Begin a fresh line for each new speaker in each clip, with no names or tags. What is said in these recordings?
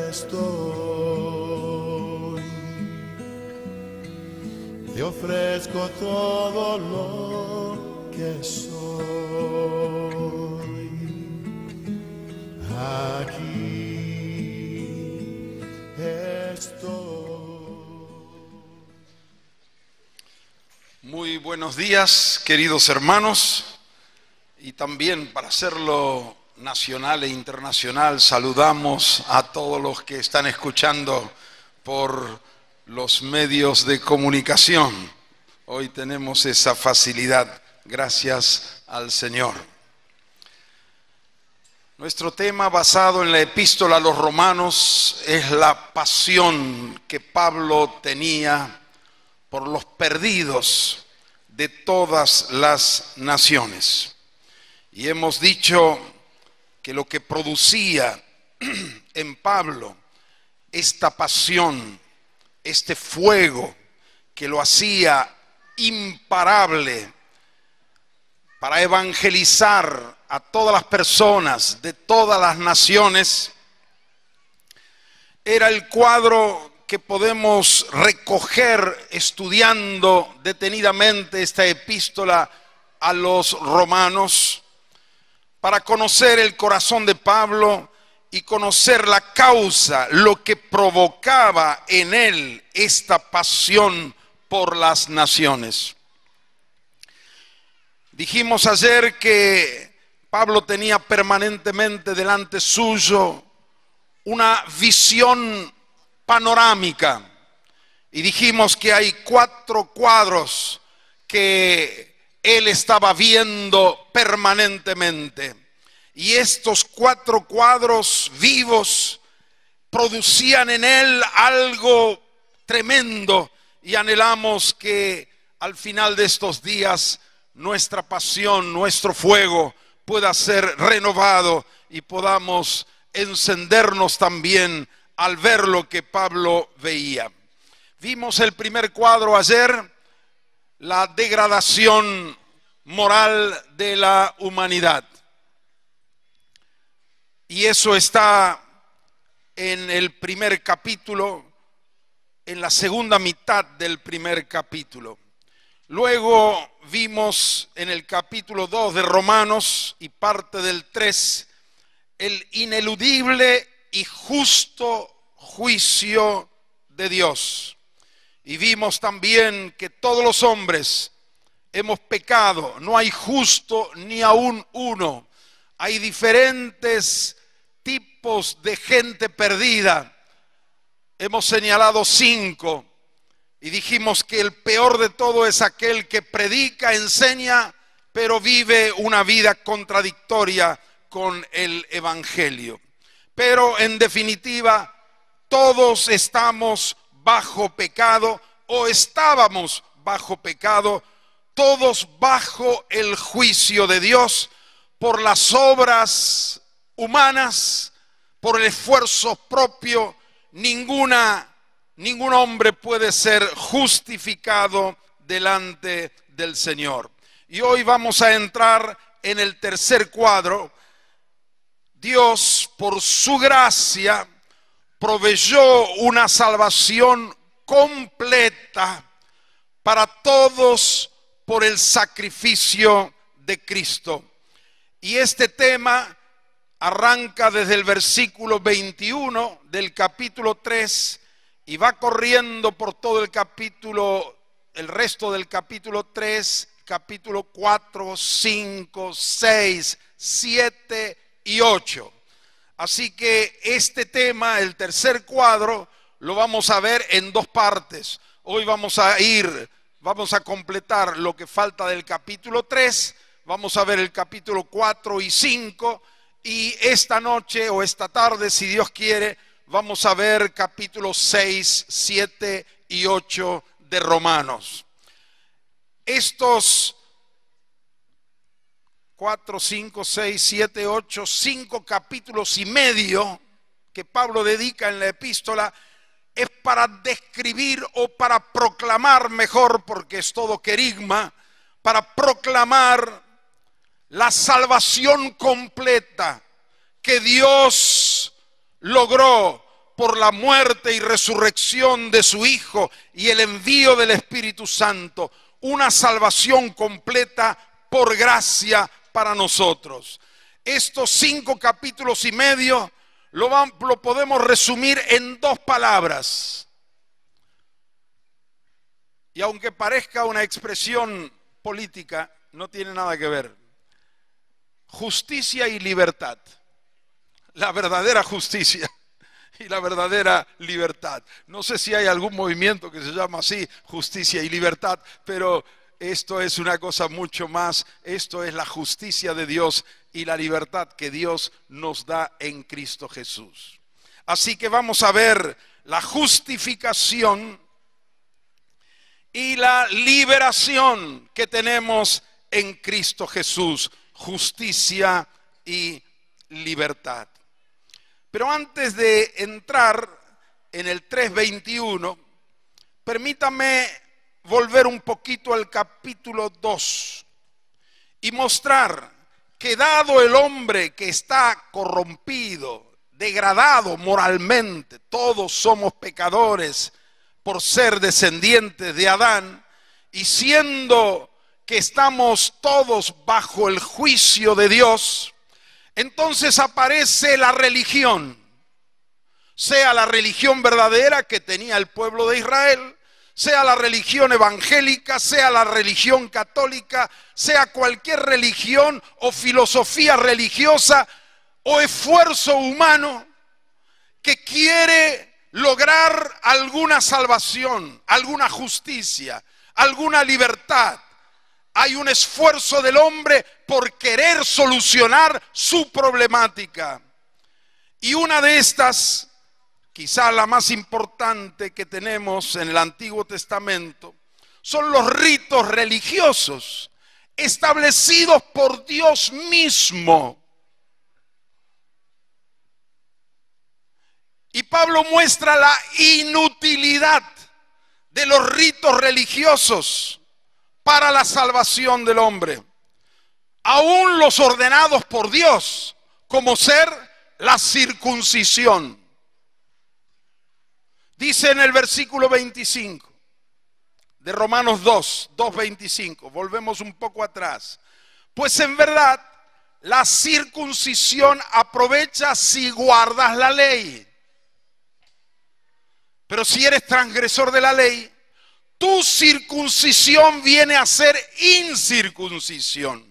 estoy. Te ofrezco todo lo que soy. Aquí estoy.
Muy buenos días, queridos hermanos, y también para hacerlo nacional e internacional, saludamos a todos los que están escuchando por los medios de comunicación. Hoy tenemos esa facilidad, gracias al Señor. Nuestro tema, basado en la epístola a los Romanos, es la pasión que Pablo tenía por los perdidos de todas las naciones. Y hemos dicho que lo que producía en Pablo esta pasión, este fuego que lo hacía imparable para evangelizar a todas las personas de todas las naciones, era el cuadro que podemos recoger estudiando detenidamente esta epístola a los Romanos, para conocer el corazón de Pablo y conocer la causa, lo que provocaba en él esta pasión por las naciones. Dijimos ayer que Pablo tenía permanentemente delante suyo una visión panorámica, y dijimos que hay 4 cuadros que él estaba viendo permanentemente, y estos 4 cuadros vivos producían en él algo tremendo, y anhelamos que al final de estos días nuestra pasión, nuestro fuego pueda ser renovado y podamos encendernos también al ver lo que Pablo veía. Vimos el primer cuadro ayer, la degradación moral de la humanidad. Y eso está en el primer capítulo, en la segunda mitad del primer capítulo. Luego vimos en el capítulo 2 de Romanos y parte del 3, el ineludible y justo juicio de Dios. Y vimos también que todos los hombres hemos pecado, no hay justo ni aún uno. Hay diferentes tipos de gente perdida. Hemos señalado 5 y dijimos que el peor de todo es aquel que predica, enseña, pero vive una vida contradictoria con el Evangelio. Pero en definitiva, todos estamos bajo pecado, o estábamos bajo pecado, todos bajo el juicio de Dios por las obras humanas, por el esfuerzo propio. Ningún hombre puede ser justificado delante del Señor. Y hoy vamos a entrar en el tercer cuadro. Dios, por su gracia, proveyó una salvación completa para todos por el sacrificio de Cristo. Y este tema arranca desde el versículo 21 del capítulo 3 y va corriendo por todo el capítulo, el resto del capítulo 3, capítulo 4, 5, 6, 7 y 8. Así que este tema, el tercer cuadro, lo vamos a ver en 2 partes. Hoy vamos a completar lo que falta del capítulo 3, vamos a ver el capítulo 4 y 5, y esta noche o esta tarde, si Dios quiere, vamos a ver capítulos 6, 7 y 8 de Romanos. Estos 4, 5, 6, 7, 8, 5 capítulos y medio que Pablo dedica en la epístola es para describir o para proclamar, mejor porque es todo querigma, para proclamar la salvación completa que Dios logró por la muerte y resurrección de su Hijo y el envío del Espíritu Santo una salvación completa por gracia para nosotros. Estos 5 capítulos y medio lo podemos resumir en 2 palabras. Y aunque parezca una expresión política, no tiene nada que ver. Justicia y libertad. La verdadera justicia y la verdadera libertad. No sé si hay algún movimiento que se llama así, justicia y libertad, pero esto es una cosa mucho más. Esto es la justicia de Dios y la libertad que Dios nos da en Cristo Jesús. Así que vamos a ver la justificación y la liberación que tenemos en Cristo Jesús. Justicia y libertad. Pero antes de entrar en el 3:21, permítame volver un poquito al capítulo 2 y mostrar que dado el hombre que está corrompido, degradado moralmente, todos somos pecadores por ser descendientes de Adán, y siendo que estamos todos bajo el juicio de Dios, entonces aparece la religión, sea la religión verdadera que tenía el pueblo de Israel, sea la religión evangélica, sea la religión católica, sea cualquier religión o filosofía religiosa o esfuerzo humano que quiere lograr alguna salvación, alguna justicia, alguna libertad. Hay un esfuerzo del hombre por querer solucionar su problemática. Y una de estas, quizá la más importante que tenemos en el Antiguo Testamento, son los ritos religiosos establecidos por Dios mismo. Y Pablo muestra la inutilidad de los ritos religiosos para la salvación del hombre, aún los ordenados por Dios, como ser la circuncisión. Dice en el versículo 25 de Romanos 2:25, volvemos un poco atrás. Pues en verdad la circuncisión aprovecha si guardas la ley. Pero si eres transgresor de la ley, tu circuncisión viene a ser incircuncisión.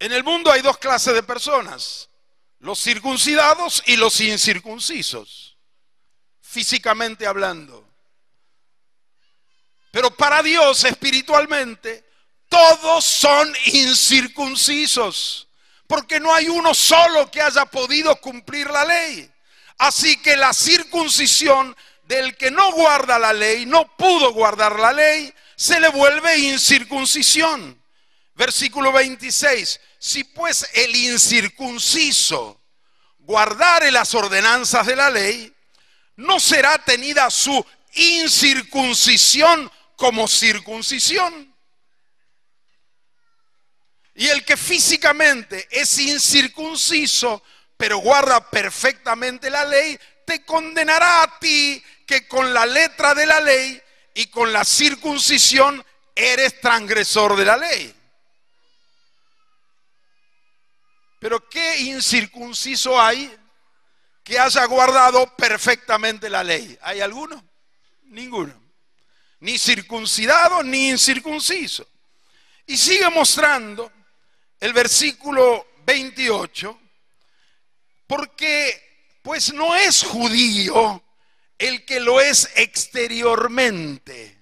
En el mundo hay 2 clases de personas: los circuncidados y los incircuncisos, físicamente hablando. Pero para Dios, espiritualmente, todos son incircuncisos, porque no hay uno solo que haya podido cumplir la ley. Así que la circuncisión del que no guarda la ley, no pudo guardar la ley, se le vuelve incircuncisión. Versículo 26, si pues el incircunciso guardare las ordenanzas de la ley, no será tenida su incircuncisión como circuncisión. Y el que físicamente es incircunciso, pero guarda perfectamente la ley, te condenará a ti que con la letra de la ley y con la circuncisión eres transgresor de la ley. Pero ¿qué incircunciso hay que haya guardado perfectamente la ley? ¿Hay alguno? Ninguno. Ni circuncidado ni incircunciso. Y sigue mostrando el versículo 28, porque pues no es judío el que lo es exteriormente,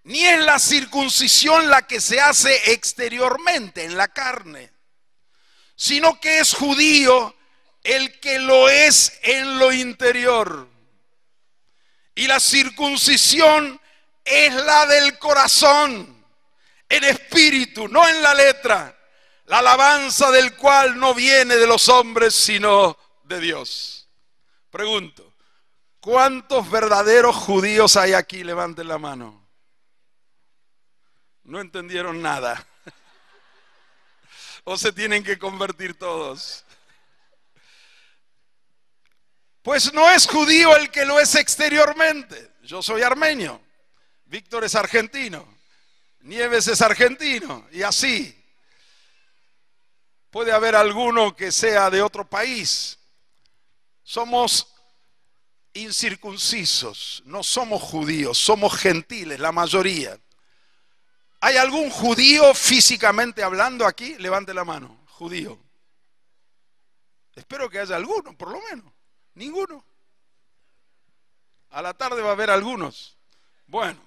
ni es la circuncisión la que se hace exteriormente en la carne, sino que es judío el que lo es en lo interior. Y la circuncisión es la del corazón, en espíritu, no en la letra, la alabanza del cual no viene de los hombres, sino de Dios. Pregunto, ¿cuántos verdaderos judíos hay aquí? Levanten la mano. No entendieron nada. ¿O se tienen que convertir todos? Pues no es judío el que lo es exteriormente. Yo soy armenio, Víctor es argentino, Nieves es argentino, y así. Puede haber alguno que sea de otro país. Somos incircuncisos, no somos judíos, somos gentiles, la mayoría. ¿Hay algún judío físicamente hablando aquí? Levante la mano, judío. Espero que haya alguno, por lo menos. Ninguno. A la tarde va a haber algunos. Bueno,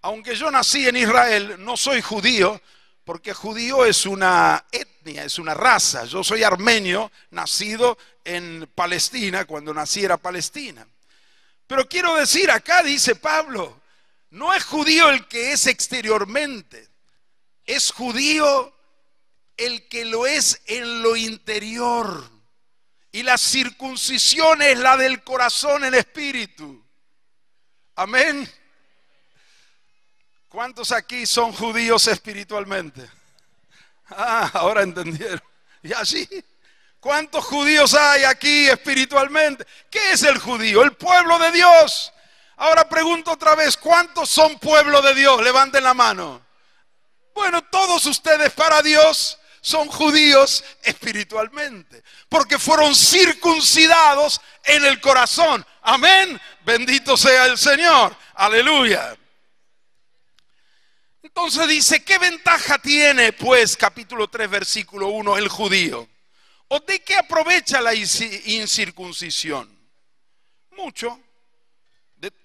aunque yo nací en Israel, no soy judío, porque judío es una etnia, es una raza. Yo soy armenio, nacido en Palestina, cuando nací era Palestina. Pero quiero decir, acá dice Pablo, no es judío el que es exteriormente, es judío el que lo es en lo interior. Y la circuncisión es la del corazón en espíritu. Amén. ¿Cuántos aquí son judíos espiritualmente? Ah, ahora entendieron. Y así, ¿cuántos judíos hay aquí espiritualmente? ¿Qué es el judío? El pueblo de Dios. Ahora pregunto otra vez, ¿cuántos son pueblo de Dios? Levanten la mano. Bueno, todos ustedes para Dios son judíos espiritualmente, porque fueron circuncidados en el corazón. Amén. Bendito sea el Señor. Aleluya. Entonces dice, ¿qué ventaja tiene pues, capítulo 3, versículo 1, el judío? ¿O de qué aprovecha la incircuncisión? Mucho,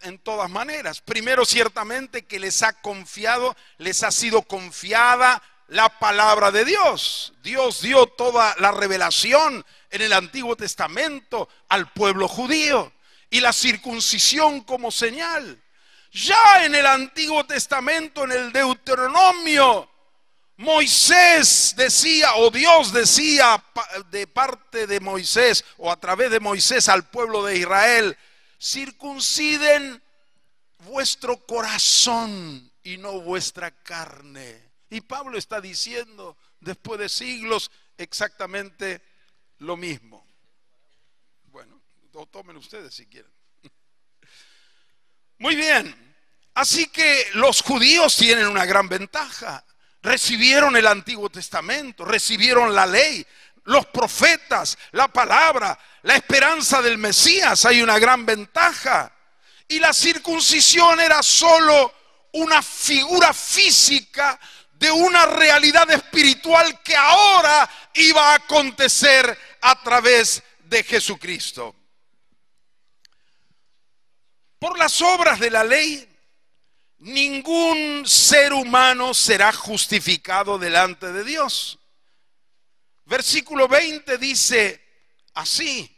en todas maneras. Primero, ciertamente que les ha sido confiada la palabra de Dios. Dios dio toda la revelación en el Antiguo Testamento al pueblo judío y la circuncisión como señal. Ya en el Antiguo Testamento, en el Deuteronomio, Moisés decía, o Dios decía de parte de Moisés, o a través de Moisés al pueblo de Israel, circunciden vuestro corazón y no vuestra carne. Y Pablo está diciendo, después de siglos, exactamente lo mismo. Bueno, lo tomen ustedes si quieren. Muy bien. Así que los judíos tienen una gran ventaja. Recibieron el Antiguo Testamento, recibieron la ley, los profetas, la palabra, la esperanza del Mesías. Hay una gran ventaja. Y la circuncisión era solo una figura física de una realidad espiritual que ahora iba a acontecer a través de Jesucristo. Por las obras de la ley, ningún ser humano será justificado delante de Dios. Versículo 20 dice así,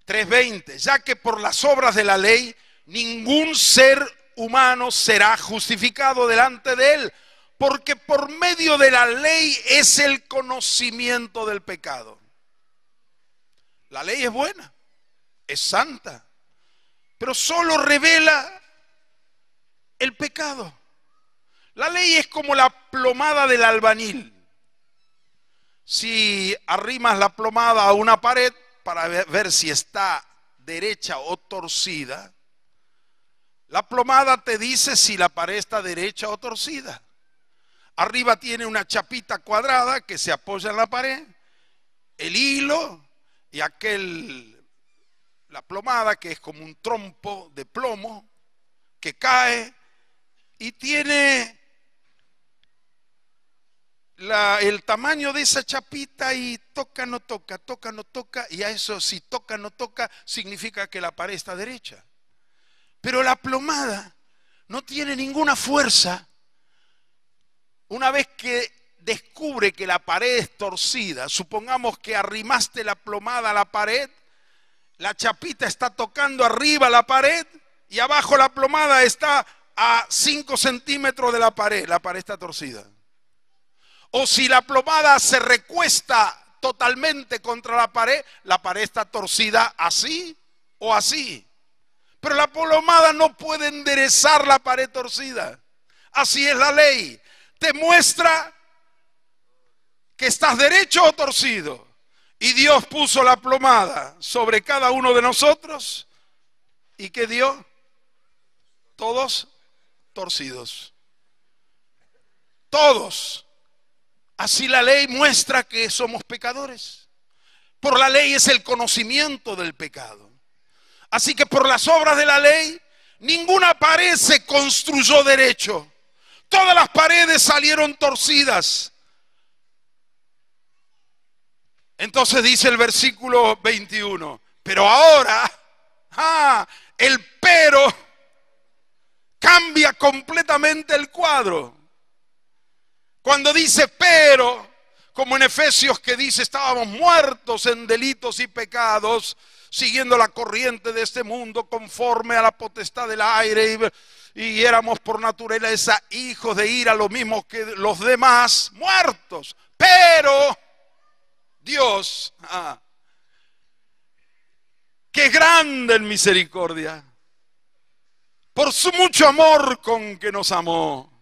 3:20, ya que por las obras de la ley, ningún ser humano será justificado delante de él, porque por medio de la ley es el conocimiento del pecado. La ley es buena, es santa, pero solo revela el pecado. La ley es como la plomada del albañil. Si arrimas la plomada a una pared para ver si está derecha o torcida, la plomada te dice si la pared está derecha o torcida. Arriba tiene una chapita cuadrada que se apoya en la pared, el hilo y la plomada que es como un trompo de plomo que cae y tiene el tamaño de esa chapita y toca, no toca, toca, no toca, y a eso si toca, no toca, significa que la pared está derecha. Pero la plomada no tiene ninguna fuerza. Una vez que descubre que la pared es torcida, supongamos que arrimaste la plomada a la pared, la chapita está tocando arriba la pared y abajo la plomada está a 5 centímetros de la pared está torcida. O si la plomada se recuesta totalmente contra la pared está torcida así o así. Pero la plomada no puede enderezar la pared torcida. Así es la ley. Te muestra que que estás derecho o torcido. Y Dios puso la plomada sobre cada uno de nosotros. ¿Y qué dio? Todos torcidos. Todos. Así la ley muestra que somos pecadores. Por la ley es el conocimiento del pecado. Así que por las obras de la ley, ninguna pared se construyó derecho. Todas las paredes salieron torcidas. Entonces dice el versículo 21, pero ahora, el pero cambia completamente el cuadro. Cuando dice pero, como en Efesios que dice estábamos muertos en delitos y pecados, siguiendo la corriente de este mundo conforme a la potestad del aire y éramos por naturaleza hijos de ira, lo mismo que los demás, muertos. Pero Dios, que es grande en misericordia, por su mucho amor con que nos amó,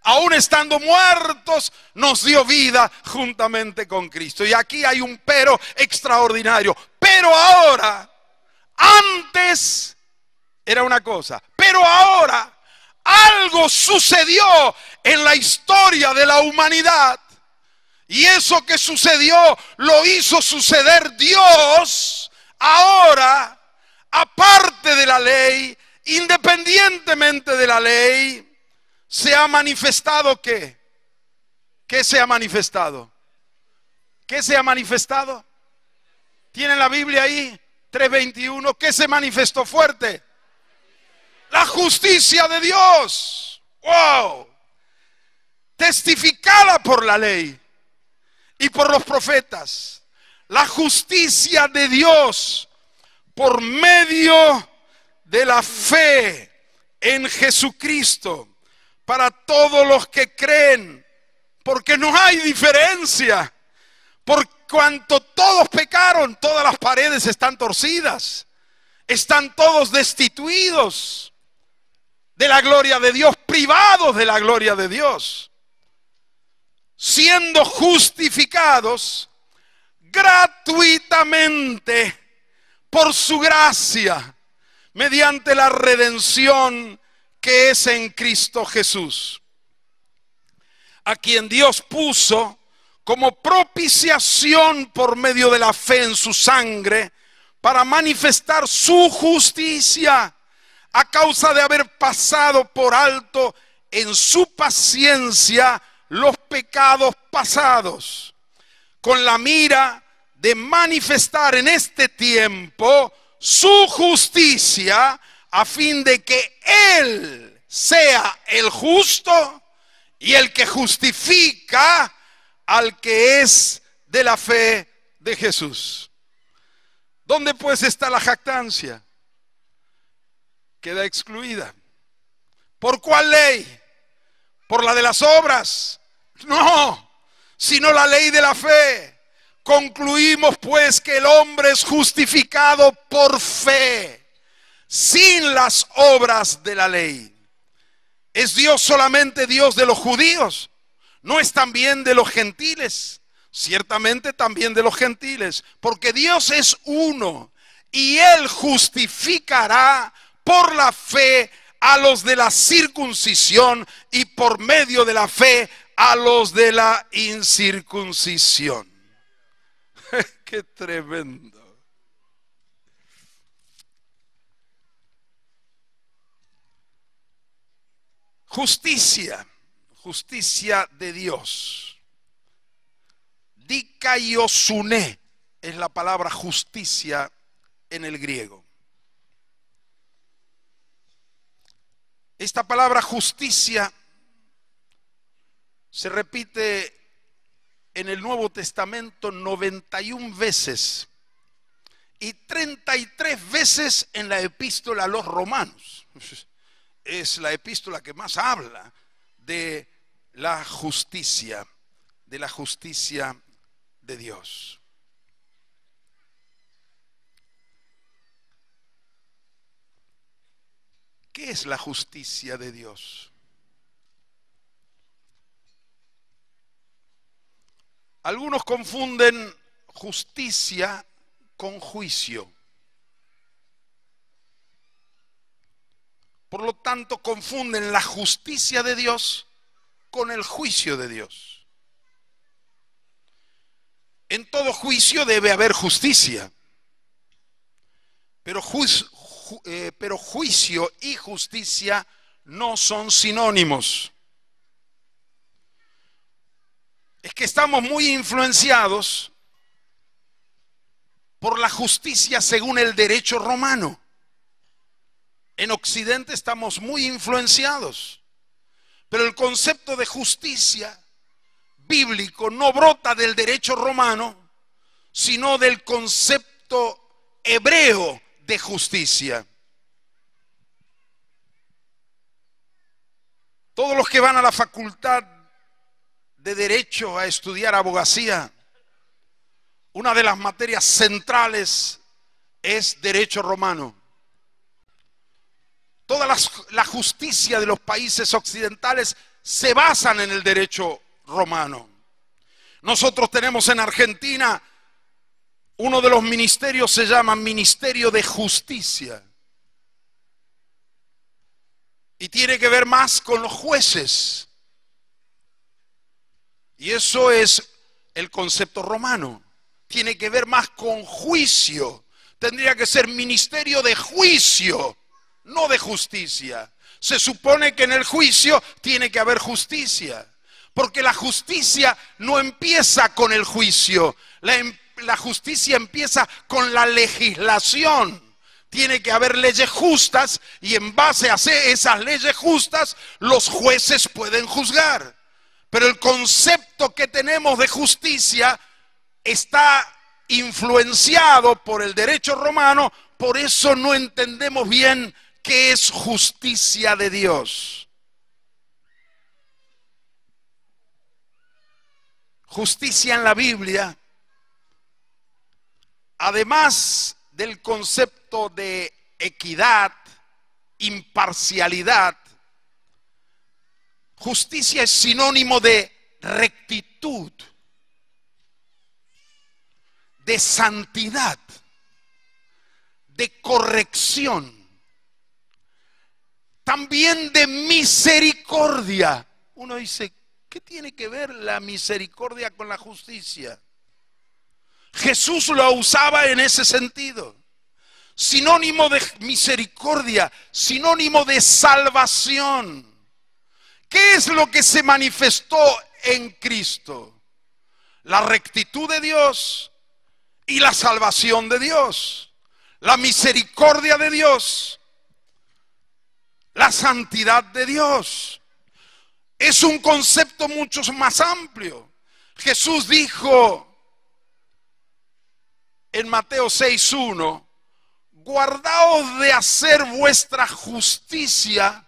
aún estando muertos, nos dio vida juntamente con Cristo. Y aquí hay un pero extraordinario. Pero ahora, antes era una cosa, pero ahora algo sucedió en la historia de la humanidad. Y eso que sucedió lo hizo suceder Dios. Ahora, aparte de la ley, independientemente de la ley, se ha manifestado ¿qué? ¿Qué se ha manifestado? ¿Qué se ha manifestado? ¿Tienen la Biblia ahí? 3:21. ¿Qué se manifestó fuerte? La justicia de Dios. ¡Wow! Testificada por la ley y por los profetas. La justicia de Dios por medio de la fe en Jesucristo para todos los que creen, porque no hay diferencia. Por cuanto todos pecaron, todas las paredes están torcidas, están todos destituidos de la gloria de Dios, privados de la gloria de Dios, siendo justificados gratuitamente por su gracia, mediante la redención que es en Cristo Jesús, a quien Dios puso como propiciación por medio de la fe en su sangre, para manifestar su justicia, a causa de haber pasado por alto en su paciencia los pecados pasados, con la mira de manifestar en este tiempo su justicia, a fin de que Él sea el justo y el que justifica al que es de la fe de Jesús. ¿Dónde pues está la jactancia? Queda excluida. ¿Por cuál ley? ¿Por la de las obras? No, sino la ley de la fe. Concluimos pues que el hombre es justificado por fe, sin las obras de la ley. ¿Es Dios solamente Dios de los judíos? ¿No es también de los gentiles? Ciertamente también de los gentiles, porque Dios es uno y Él justificará por la fe a los de la circuncisión y por medio de la fe a los de la incircuncisión. ¡Qué tremendo! Justicia, justicia de Dios. Dikaiosune es la palabra justicia en el griego. Esta palabra justicia se repite en el Nuevo Testamento 91 veces y 33 veces en la epístola a los Romanos. Es la epístola que más habla de la justicia de Dios. ¿Qué es la justicia de Dios? Algunos confunden justicia con juicio. Por lo tanto, confunden la justicia de Dios con el juicio de Dios. En todo juicio debe haber justicia. Pero juicio y justicia no son sinónimos. Es que estamos muy influenciados por la justicia según el derecho romano. En Occidente estamos muy influenciados, pero el concepto de justicia bíblico no brota del derecho romano, sino del concepto hebreo de justicia. Todos los que van a la facultad de Derecho a estudiar abogacía, una de las materias centrales es derecho romano. Toda la justicia de los países occidentales se basan en el derecho romano. Nosotros tenemos en Argentina uno de los ministerios, se llama Ministerio de Justicia. Y tiene que ver más con los jueces. Y eso es el concepto romano. Tiene que ver más con juicio. Tendría que ser ministerio de juicio, no de justicia. Se supone que en el juicio tiene que haber justicia, porque la justicia no empieza con el juicio. La justicia empieza con la legislación. Tiene que haber leyes justas y en base a esas leyes justas los jueces pueden juzgar. Pero el concepto que tenemos de justicia está influenciado por el derecho romano, por eso no entendemos bien qué es justicia de Dios. Justicia en la Biblia, además del concepto de equidad, imparcialidad, justicia es sinónimo de rectitud, de santidad, de corrección, también de misericordia. Uno dice, ¿qué tiene que ver la misericordia con la justicia? Jesús lo usaba en ese sentido. Sinónimo de misericordia, sinónimo de salvación. ¿Qué es lo que se manifestó en Cristo? La rectitud de Dios y la salvación de Dios. La misericordia de Dios. La santidad de Dios. Es un concepto mucho más amplio. Jesús dijo en Mateo 6:1, guardaos de hacer vuestra justicia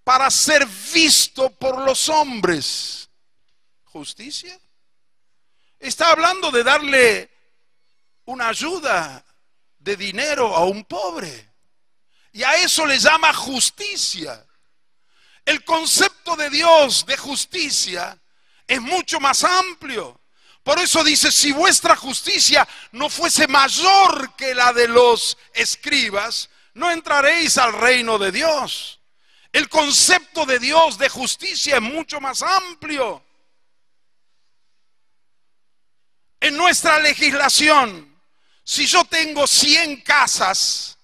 para ser visto por los hombres. ¿Justicia? Está hablando de darle una ayuda de dinero a un pobre. Y a eso le llama justicia. El concepto de Dios de justicia es mucho más amplio. Por eso dice, si vuestra justicia no fuese mayor que la de los escribas, no entraréis al reino de Dios. El concepto de Dios de justicia es mucho más amplio. En nuestra legislación, si yo tengo 100 casas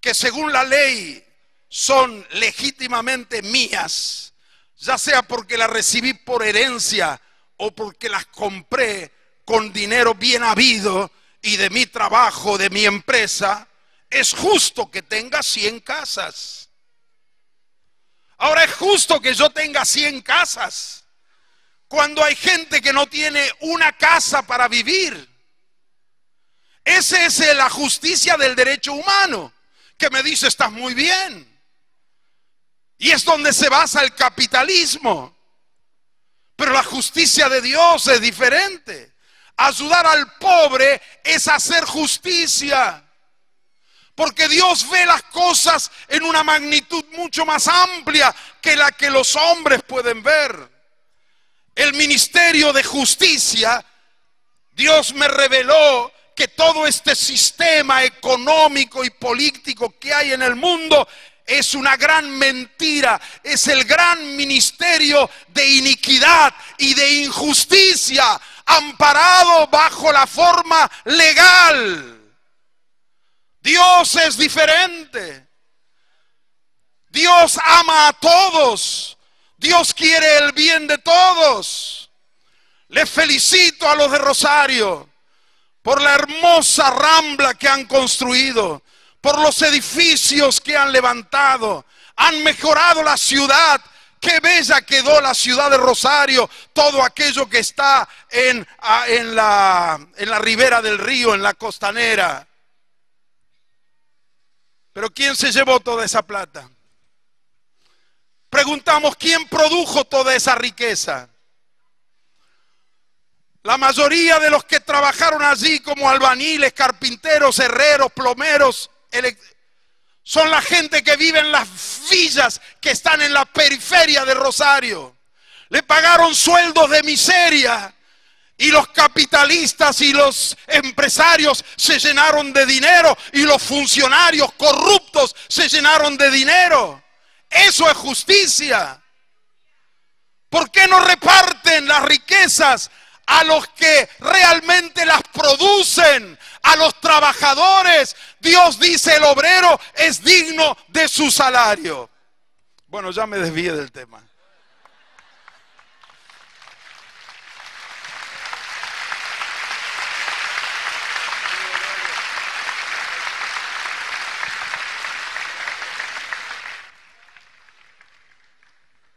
que según la ley son legítimamente mías, ya sea porque las recibí por herencia o porque las compré con dinero bien habido y de mi trabajo, de mi empresa, es justo que tenga 100 casas. Ahora, es justo que yo tenga 100 casas cuando hay gente que no tiene una casa para vivir. Esa es la justicia del derecho humano, que me dice, estás muy bien. Y es donde se basa el capitalismo. Pero la justicia de Dios es diferente. Ayudar al pobre es hacer justicia. Porque Dios ve las cosas en una magnitud mucho más amplia que la que los hombres pueden ver. El el ministerio de justicia, Dios me reveló que todo este sistema económico y político que hay en el mundo es una gran mentira, es el gran ministerio de iniquidad y de injusticia, amparado bajo la forma legal. Dios es diferente. Dios ama a todos. Dios quiere el bien de todos. Les felicito a los de Rosario por la hermosa rambla que han construido, por los edificios que han levantado, han mejorado la ciudad. Qué bella quedó la ciudad de Rosario, todo aquello que está en la ribera del río, en la costanera. Pero ¿quién se llevó toda esa plata? Preguntamos, ¿quién produjo toda esa riqueza? La mayoría de los que trabajaron allí como albañiles, carpinteros, herreros, plomeros, son la gente que vive en las villas que están en la periferia de Rosario. Le pagaron sueldos de miseria y los capitalistas y los empresarios se llenaron de dinero y los funcionarios corruptos se llenaron de dinero. Eso es justicia. ¿Por qué no reparten las riquezas a los que realmente las producen, a los trabajadores? Dios dice, el obrero es digno de su salario. Bueno, ya me desvié del tema.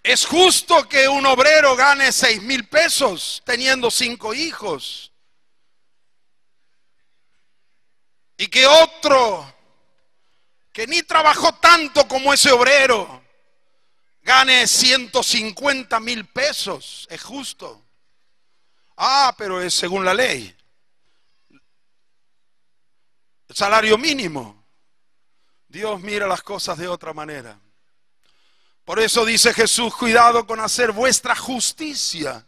¿Es justo que un obrero gane 6,000 pesos teniendo 5 hijos? Y que otro, que ni trabajó tanto como ese obrero, gane 150,000 pesos. ¿Es justo? Ah, pero es según la ley. El salario mínimo. Dios mira las cosas de otra manera. Por eso dice Jesús, cuidado con hacer vuestra justicia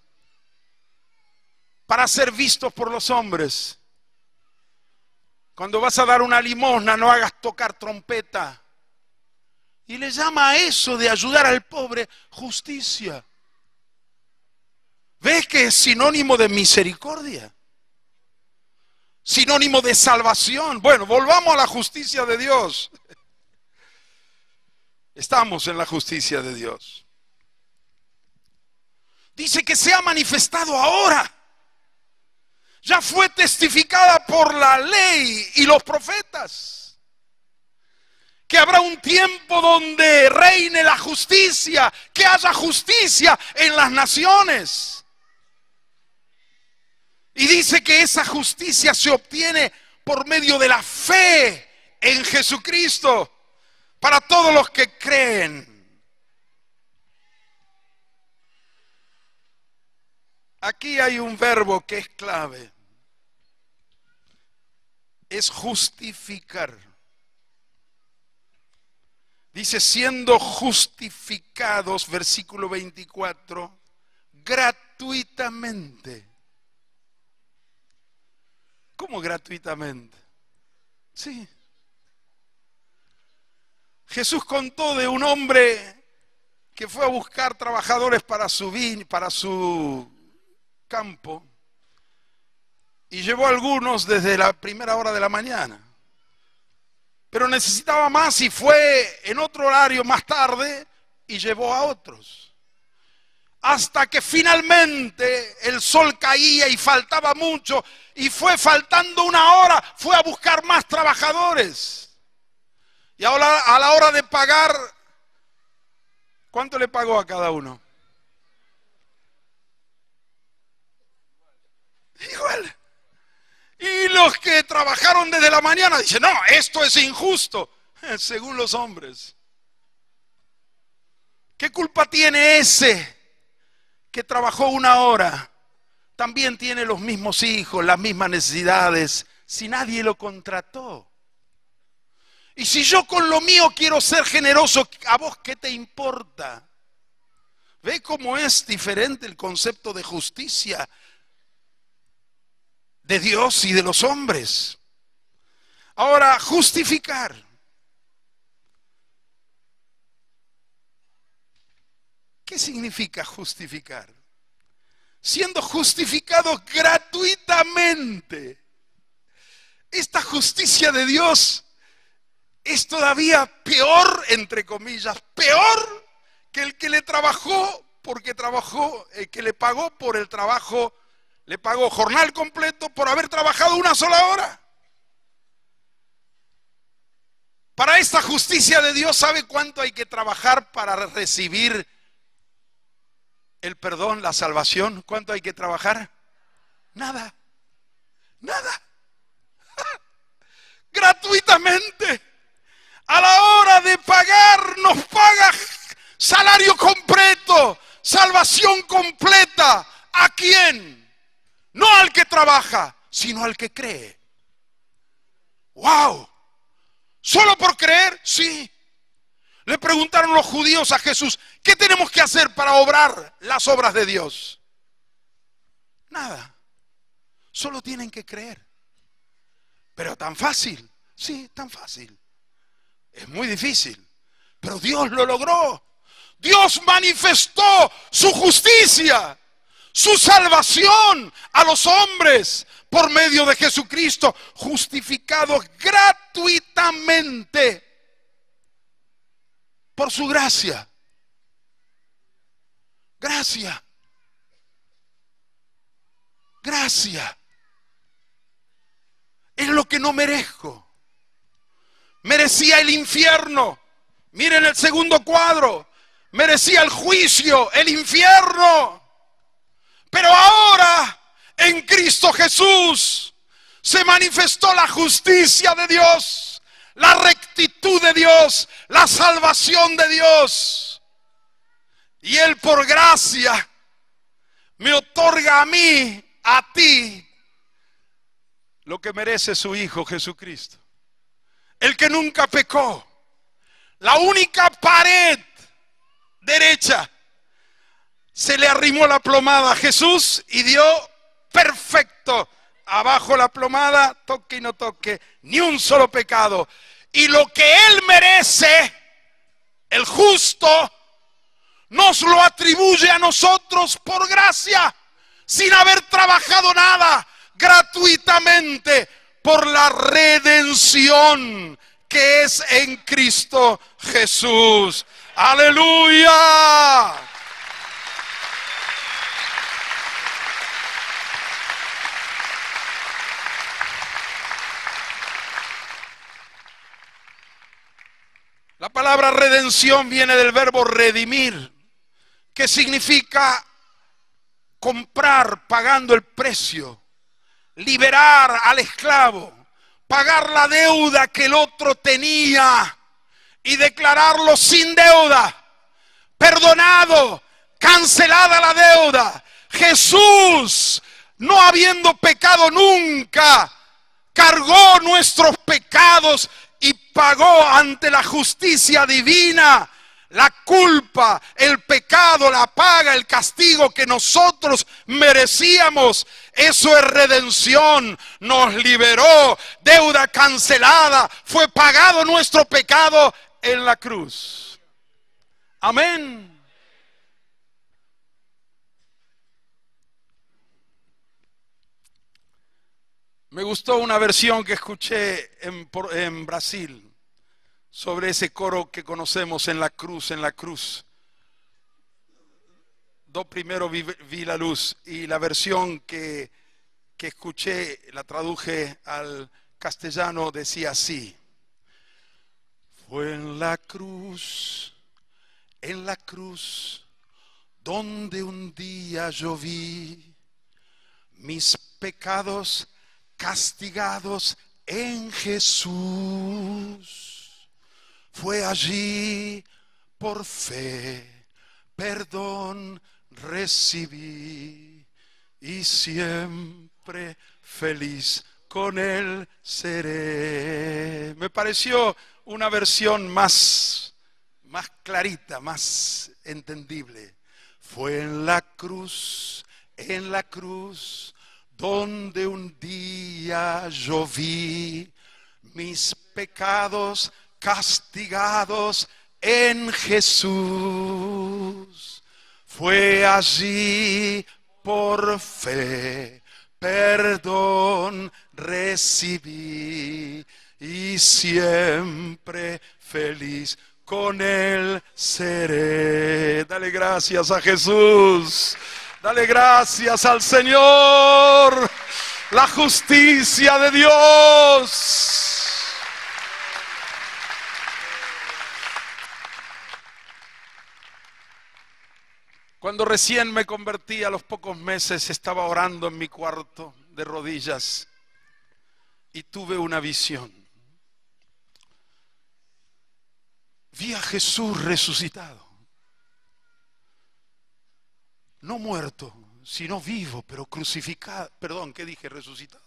para ser vistos por los hombres. Cuando vas a dar una limosna, no hagas tocar trompeta. Y le llama a eso de ayudar al pobre justicia. ¿Ves que es sinónimo de misericordia? Sinónimo de salvación. Bueno, volvamos a la justicia de Dios. Estamos en la justicia de Dios. Dice que se ha manifestado ahora. Ya fue testificada por la ley y los profetas. Que habrá un tiempo donde reine la justicia, que haya justicia en las naciones. Y dice que esa justicia se obtiene por medio de la fe en Jesucristo. Para todos los que creen. Aquí hay un verbo que es clave. Es justificar. Dice, siendo justificados, versículo 24, gratuitamente. ¿Cómo gratuitamente? Sí. Jesús contó de un hombre que fue a buscar trabajadores para su campo y llevó a algunos desde la primera hora de la mañana. Pero necesitaba más y fue en otro horario más tarde y llevó a otros. Hasta que finalmente el sol caía y faltaba mucho y fue faltando una hora, fue a buscar más trabajadores. Y ahora a la hora de pagar, ¿cuánto le pagó a cada uno? Igual. Y los que trabajaron desde la mañana dicen, no, esto es injusto, según los hombres. ¿Qué culpa tiene ese que trabajó una hora? También tiene los mismos hijos, las mismas necesidades, si nadie lo contrató. Y si yo con lo mío quiero ser generoso, ¿a vos qué te importa? ¿Ve cómo es diferente el concepto de justicia de Dios y de los hombres? Ahora, justificar. ¿Qué significa justificar? Siendo justificados gratuitamente. Esta justicia de Dios es todavía peor, entre comillas, peor que el que le trabajó, porque trabajó, el que le pagó por el trabajo, le pagó jornal completo por haber trabajado una sola hora. Para esta justicia de Dios, ¿sabe cuánto hay que trabajar para recibir el perdón, la salvación? ¿Cuánto hay que trabajar? Nada, nada. Gratuitamente. A la hora de pagar, nos paga salario completo, salvación completa. ¿A quién? No al que trabaja, sino al que cree. ¡Wow! ¿Solo por creer? Sí. Le preguntaron los judíos a Jesús, ¿qué tenemos que hacer para obrar las obras de Dios? Nada. Solo tienen que creer. Pero tan fácil. Sí, tan fácil. Es muy difícil. Pero Dios lo logró. Dios manifestó su justicia, su salvación a los hombres por medio de Jesucristo, justificados gratuitamente por su gracia. Gracia. Gracia. Es lo que no merezco. Merecía el infierno. Miren el segundo cuadro. Merecía el juicio, el infierno. Pero ahora, en Cristo Jesús, se manifestó la justicia de Dios, la rectitud de Dios, la salvación de Dios. Y Él por gracia me otorga a mí, a ti, lo que merece su Hijo Jesucristo. El que nunca pecó. La única pared derecha. Se le arrimó la plomada a Jesús y dio perfecto. Abajo la plomada, toque y no toque, ni un solo pecado. Y lo que Él merece, el justo, nos lo atribuye a nosotros por gracia, sin haber trabajado nada, gratuitamente, por la redención que es en Cristo Jesús. ¡Aleluya! La palabra redención viene del verbo redimir, que significa comprar pagando el precio, liberar al esclavo, pagar la deuda que el otro tenía y declararlo sin deuda, perdonado, cancelada la deuda. Jesús, no habiendo pecado nunca, cargó nuestros pecados y pagó ante la justicia divina la culpa, el pecado, la paga, el castigo que nosotros merecíamos. Eso es redención. Nos liberó, deuda cancelada, fue pagado nuestro pecado en la cruz. Amén. Me gustó una versión que escuché en Brasil sobre ese coro que conocemos, en la cruz, en la cruz. Primero vi la luz, y la versión que escuché, la traduje al castellano, decía así: fue en la cruz, donde un día yo vi mis pecados castigados en Jesús. Fue allí por fe, perdón recibí, y siempre feliz con Él seré. Me pareció una versión más clarita, más entendible. Fue en la cruz, donde un día yo vi mis pecados castigados en Jesús. Fue allí por fe, perdón recibí y siempre feliz con Él seré. Dale gracias a Jesús. Dale gracias al Señor. La justicia de Dios. Cuando recién me convertí, a los pocos meses, estaba orando en mi cuarto de rodillas y tuve una visión. Vi a Jesús resucitado. No muerto, sino vivo, pero crucificado. Perdón, ¿qué dije? ¿Resucitado?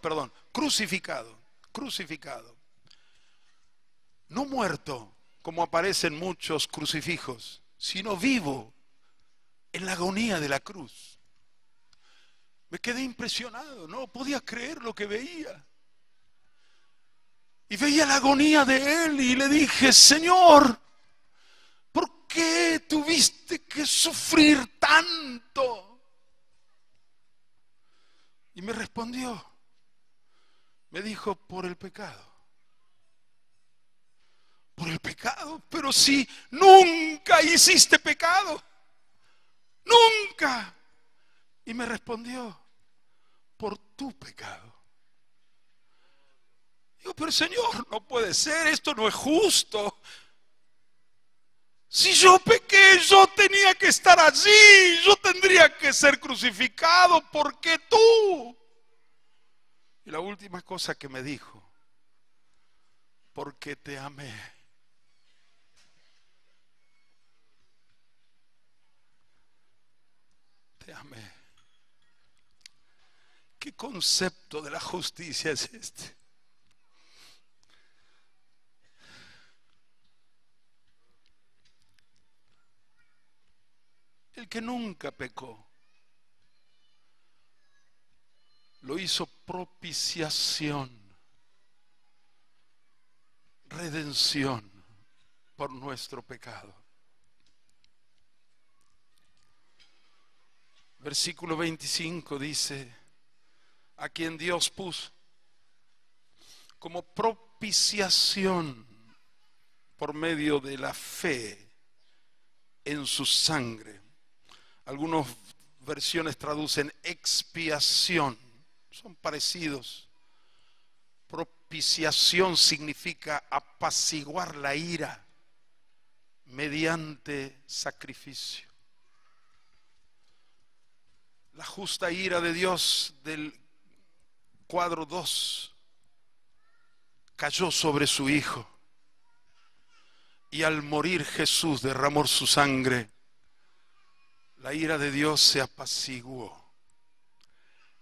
Perdón. Crucificado. No muerto, como aparecen muchos crucifijos, sino vivo en la agonía de la cruz. Me quedé impresionado, no podía creer lo que veía. Y veía la agonía de Él y le dije: Señor, ¿por qué tuviste que sufrir tanto? Y me respondió, me dijo: por el pecado. Por el pecado, pero si nunca hiciste pecado, nunca. Y me respondió: por tu pecado. Digo: pero Señor, no puede ser, esto no es justo. Si yo pequé, yo tenía que estar allí, yo tendría que ser crucificado. ¿Por qué tú? Y la última cosa que me dijo: porque te amé. Te amé. ¿Qué concepto de la justicia es este? El que nunca pecó lo hizo propiciación, redención por nuestro pecado. Versículo 25 dice: a quien Dios puso como propiciación por medio de la fe en su sangre. Algunas versiones traducen expiación, son parecidos. Propiciación significa apaciguar la ira mediante sacrificio. La justa ira de Dios del cuadro 2 cayó sobre su Hijo, y al morir Jesús derramó su sangre. La ira de Dios se apaciguó.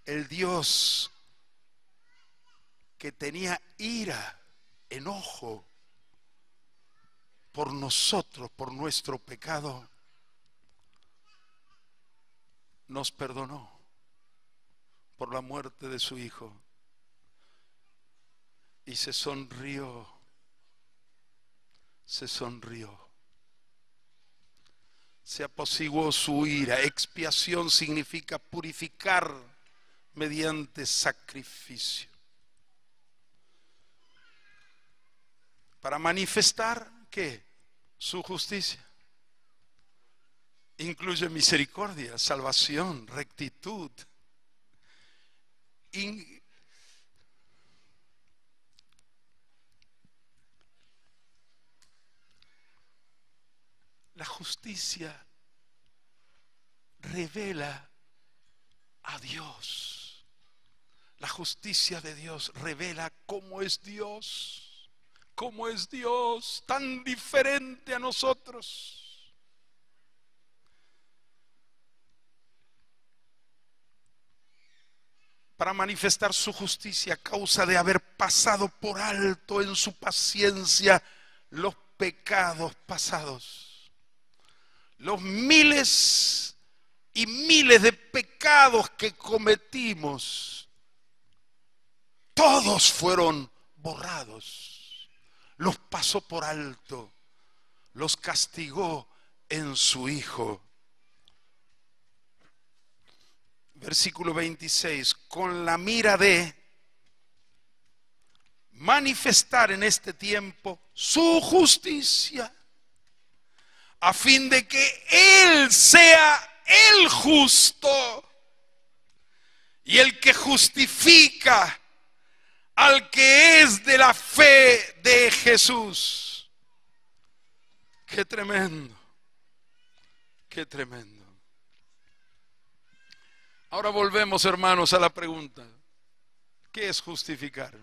El Dios que tenía ira, enojo por nosotros, por nuestro pecado, nos perdonó por la muerte de su Hijo y se sonrió, se apaciguó su ira. Expiación significa purificar mediante sacrificio. Para manifestar, ¿qué? Su justicia. Incluye misericordia, salvación, rectitud. La justicia revela a Dios. La justicia de Dios revela cómo es Dios. Cómo es Dios tan diferente a nosotros. Para manifestar su justicia a causa de haber pasado por alto en su paciencia los pecados pasados. los miles y miles de pecados que cometimos, todos fueron borrados. Los pasó por alto, los castigó en su Hijo. Versículo 26, con la mira de manifestar en este tiempo su justicia, a fin de que Él sea el justo y el que justifica al que es de la fe de Jesús. Qué tremendo, qué tremendo. Ahora volvemos, hermanos, a la pregunta: ¿qué es justificar?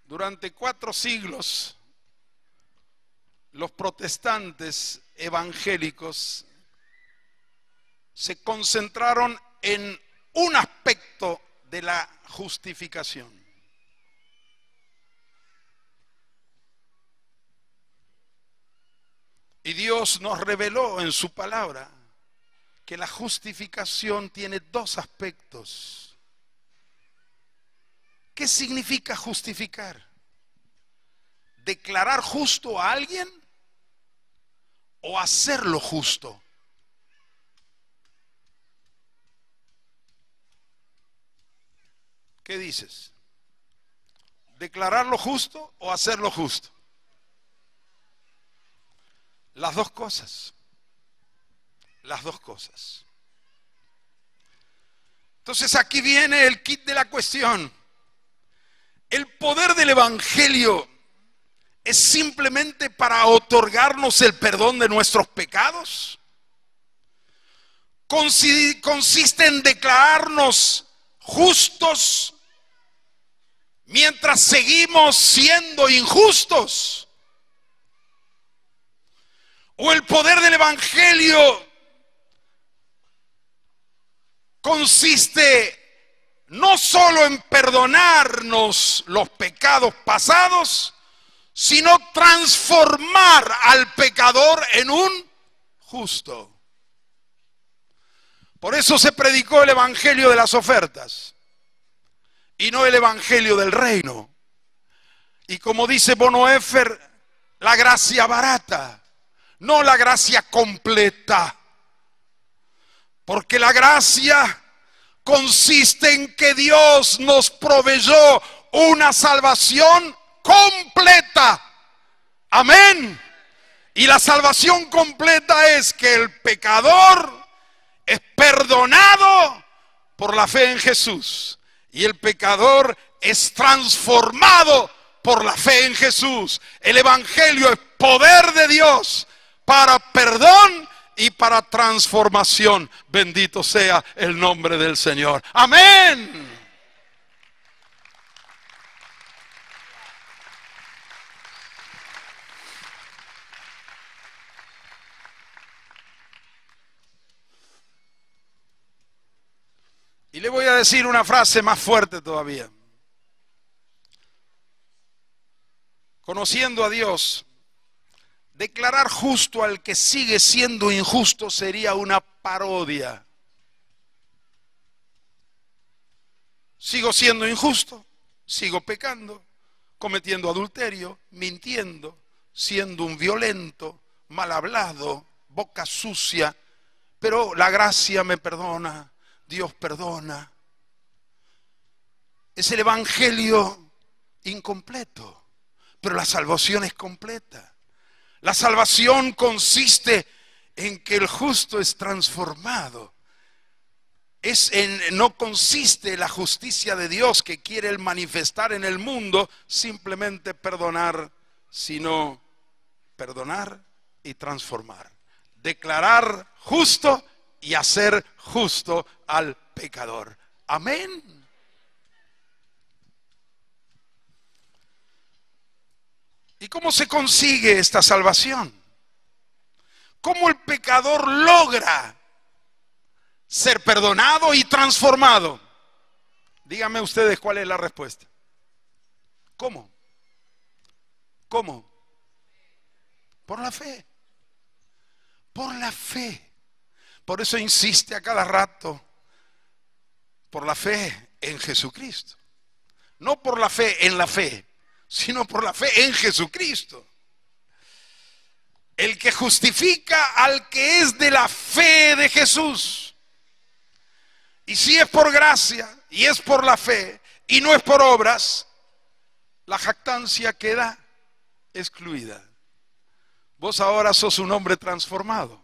Durante 4 siglos, los protestantes evangélicos se concentraron en un aspecto de la justificación. Y Dios nos reveló en su palabra que la justificación tiene 2 aspectos. ¿Qué significa justificar? ¿Declarar justo a alguien o hacerlo justo? ¿Qué dices? ¿Declararlo justo o hacerlo justo? Las 2 cosas. Las 2 cosas. Entonces aquí viene el kit de la cuestión. El poder del Evangelio es simplemente para otorgarnos el perdón de nuestros pecados. Consiste en declararnos justos mientras seguimos siendo injustos. O el poder del Evangelio consiste no solo en perdonarnos los pecados pasados, sino transformar al pecador en un justo. Por eso se predicó el evangelio de las ofertas y no el evangelio del reino. Y como dice Bonhoeffer, la gracia barata, no la gracia completa. Porque la gracia consiste en que Dios nos proveyó una salvación completa. Amén. Y la salvación completa es que el pecador es perdonado por la fe en Jesús. Y el pecador es transformado por la fe en Jesús. El evangelio es poder de Dios para perdón y para transformación. Bendito sea el nombre del Señor. Amén. Y le voy a decir una frase más fuerte todavía. Conociendo a Dios, declarar justo al que sigue siendo injusto sería una parodia. Sigo siendo injusto, sigo pecando, cometiendo adulterio, mintiendo, siendo un violento, mal hablado, boca sucia, pero la gracia me perdona, Dios perdona. Es el evangelio incompleto, pero la salvación es completa. La salvación consiste en que el justo es transformado. No consiste la justicia de Dios que quiere Él manifestar en el mundo, simplemente perdonar, sino perdonar y transformar. Declarar justo y hacer justo al pecador. Amén. ¿Y cómo se consigue esta salvación? ¿Cómo el pecador logra ser perdonado y transformado? Díganme ustedes cuál es la respuesta. ¿Cómo? ¿Cómo? Por la fe. Por la fe. Por eso insiste a cada rato. Por la fe en Jesucristo. No por la fe en la fe, sino por la fe en Jesucristo. El que justifica al que es de la fe de Jesús. Y si es por gracia y es por la fe y no es por obras, la jactancia queda excluida. Vos ahora sos un hombre transformado,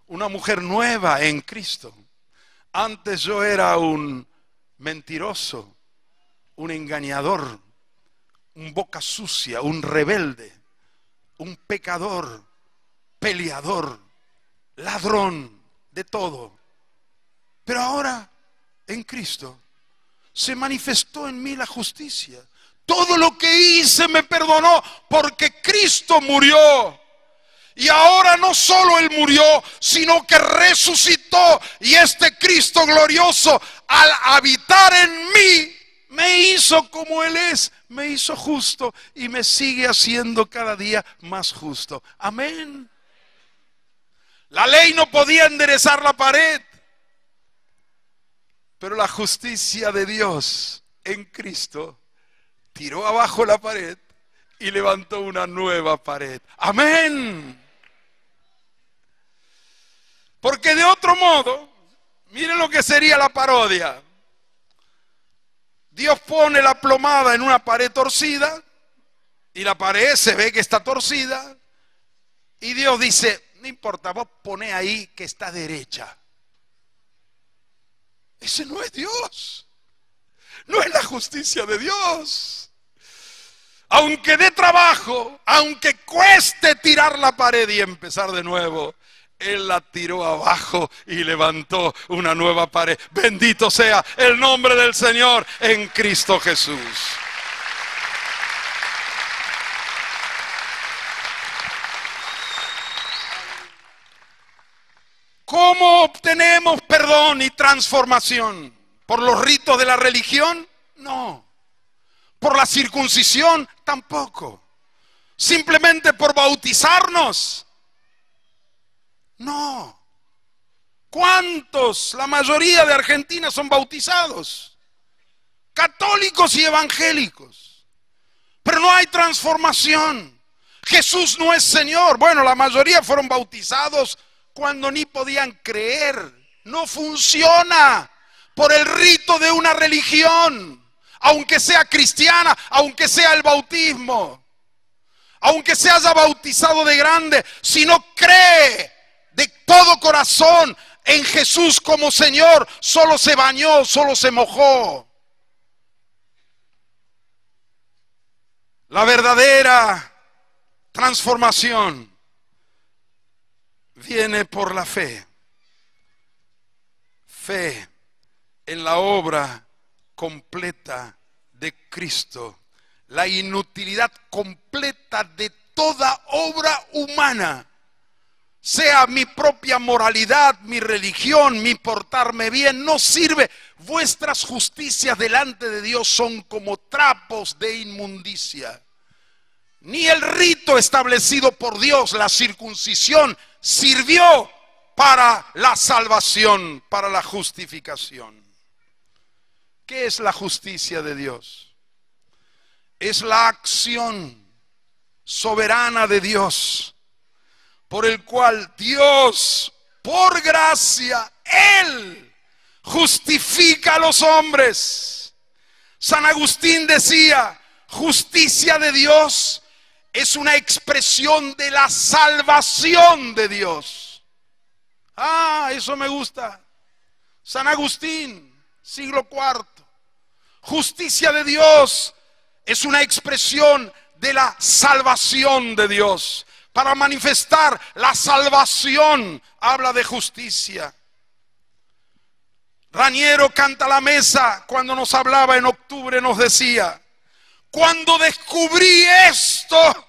una mujer nueva en Cristo. Antes yo era un mentiroso, un engañador, un boca sucia, un rebelde, un pecador, peleador, ladrón, de todo. Pero ahora en Cristo se manifestó en mí la justicia. Todo lo que hice me perdonó porque Cristo murió. Y ahora no solo Él murió, sino que resucitó. Y este Cristo glorioso, al habitar en mí, me hizo como Él es, me hizo justo y me sigue haciendo cada día más justo. Amén. La ley no podía enderezar la pared, pero la justicia de Dios en Cristo tiró abajo la pared y levantó una nueva pared. Amén. Porque de otro modo, miren lo que sería la parodia. Dios pone la plomada en una pared torcida y la pared se ve que está torcida y Dios dice, no importa, vos poné ahí que está derecha. Ese no es Dios. No es la justicia de Dios. Aunque dé trabajo, aunque cueste tirar la pared y empezar de nuevo, Él la tiró abajo y levantó una nueva pared. Bendito sea el nombre del Señor en Cristo Jesús. ¿Cómo obtenemos perdón y transformación? ¿Por los ritos de la religión? No. ¿Por la circuncisión? Tampoco. ¿Simplemente por bautizarnos? No. ¿Cuántos? La mayoría de Argentina son bautizados, católicos y evangélicos, pero no hay transformación. Jesús no es Señor. Bueno, la mayoría fueron bautizados cuando ni podían creer. No funciona por el rito de una religión, aunque sea cristiana, aunque sea el bautismo, aunque se haya bautizado de grande. Si no cree de todo corazón en Jesús como Señor, solo se bañó, solo se mojó. La verdadera transformación viene por la fe. Fe en la obra completa de Cristo. La inutilidad completa de toda obra humana. Sea mi propia moralidad, mi religión, mi portarme bien, no sirve. Vuestras justicias delante de Dios son como trapos de inmundicia. Ni el rito establecido por Dios, la circuncisión, sirvió para la salvación, para la justificación. ¿Qué es la justicia de Dios? Es la acción soberana de Dios, por el cual Dios, por gracia, Él justifica a los hombres. San Agustín decía, justicia de Dios es una expresión de la salvación de Dios. Ah, eso me gusta. San Agustín, siglo IV. Justicia de Dios es una expresión de la salvación de Dios. Para manifestar la salvación, habla de justicia. Raniero Canta la Mesa, cuando nos hablaba en octubre, nos decía: cuando descubrí esto,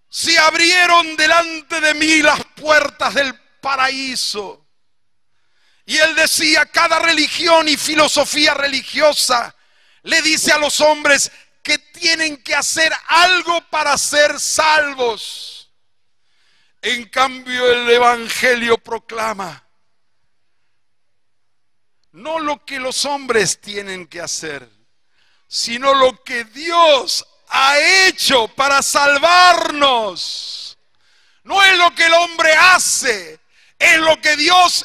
se abrieron delante de mí las puertas del paraíso. Y él decía, cada religión y filosofía religiosa le dice a los hombres que tienen que hacer algo para ser salvos. En cambio, el Evangelio proclama no lo que los hombres tienen que hacer, sino lo que Dios ha hecho para salvarnos. No es lo que el hombre hace, es lo que Dios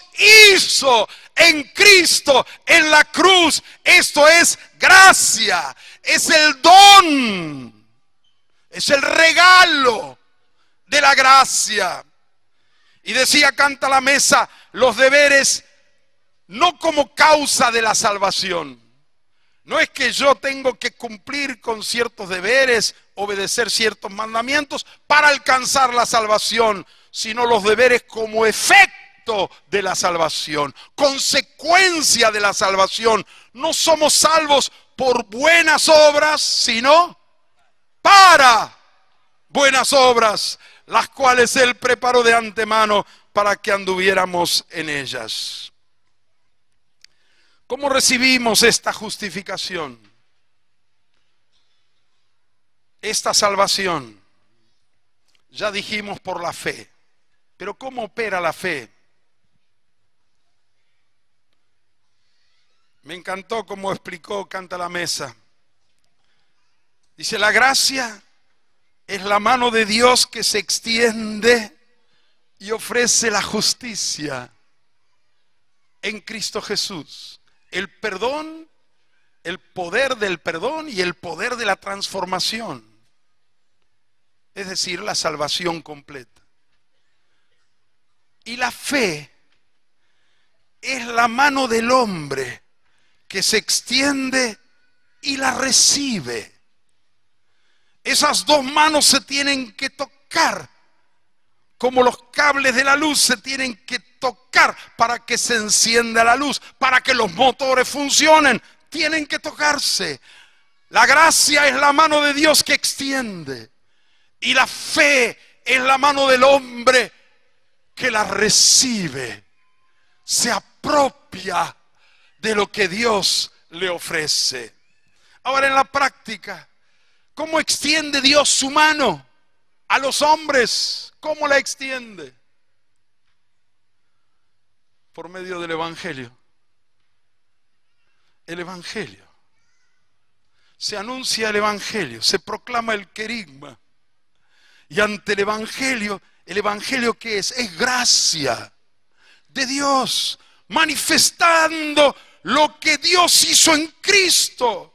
hizo en Cristo, en la cruz. Esto es gracia, es el don, es el regalo de la gracia. Y decía Canta la Mesa, los deberes no como causa de la salvación. No es que yo tengo que cumplir con ciertos deberes, obedecer ciertos mandamientos para alcanzar la salvación, sino los deberes como efecto de la salvación, consecuencia de la salvación. No somos salvos por buenas obras, sino para buenas obras, las cuales Él preparó de antemano para que anduviéramos en ellas. ¿Cómo recibimos esta justificación? Esta salvación, ya dijimos, por la fe. Pero ¿cómo opera la fe? Me encantó cómo explicó Canta la Mesa. Dice, la gracia es la mano de Dios que se extiende y ofrece la justicia en Cristo Jesús. El perdón, el poder del perdón y el poder de la transformación. Es decir, la salvación completa. Y la fe es la mano del hombre que se extiende y la recibe. Esas dos manos se tienen que tocar, como los cables de la luz se tienen que tocar para que se encienda la luz, para que los motores funcionen, tienen que tocarse. La gracia es la mano de Dios que extiende y la fe es la mano del hombre que la recibe, se apropia de lo que Dios le ofrece. Ahora, en la práctica, ¿cómo extiende Dios su mano a los hombres? ¿Cómo la extiende? Por medio del Evangelio. El Evangelio. Se anuncia el Evangelio, se proclama el querigma. Y ante el Evangelio ¿qué es? Es gracia de Dios, manifestando lo que Dios hizo en Cristo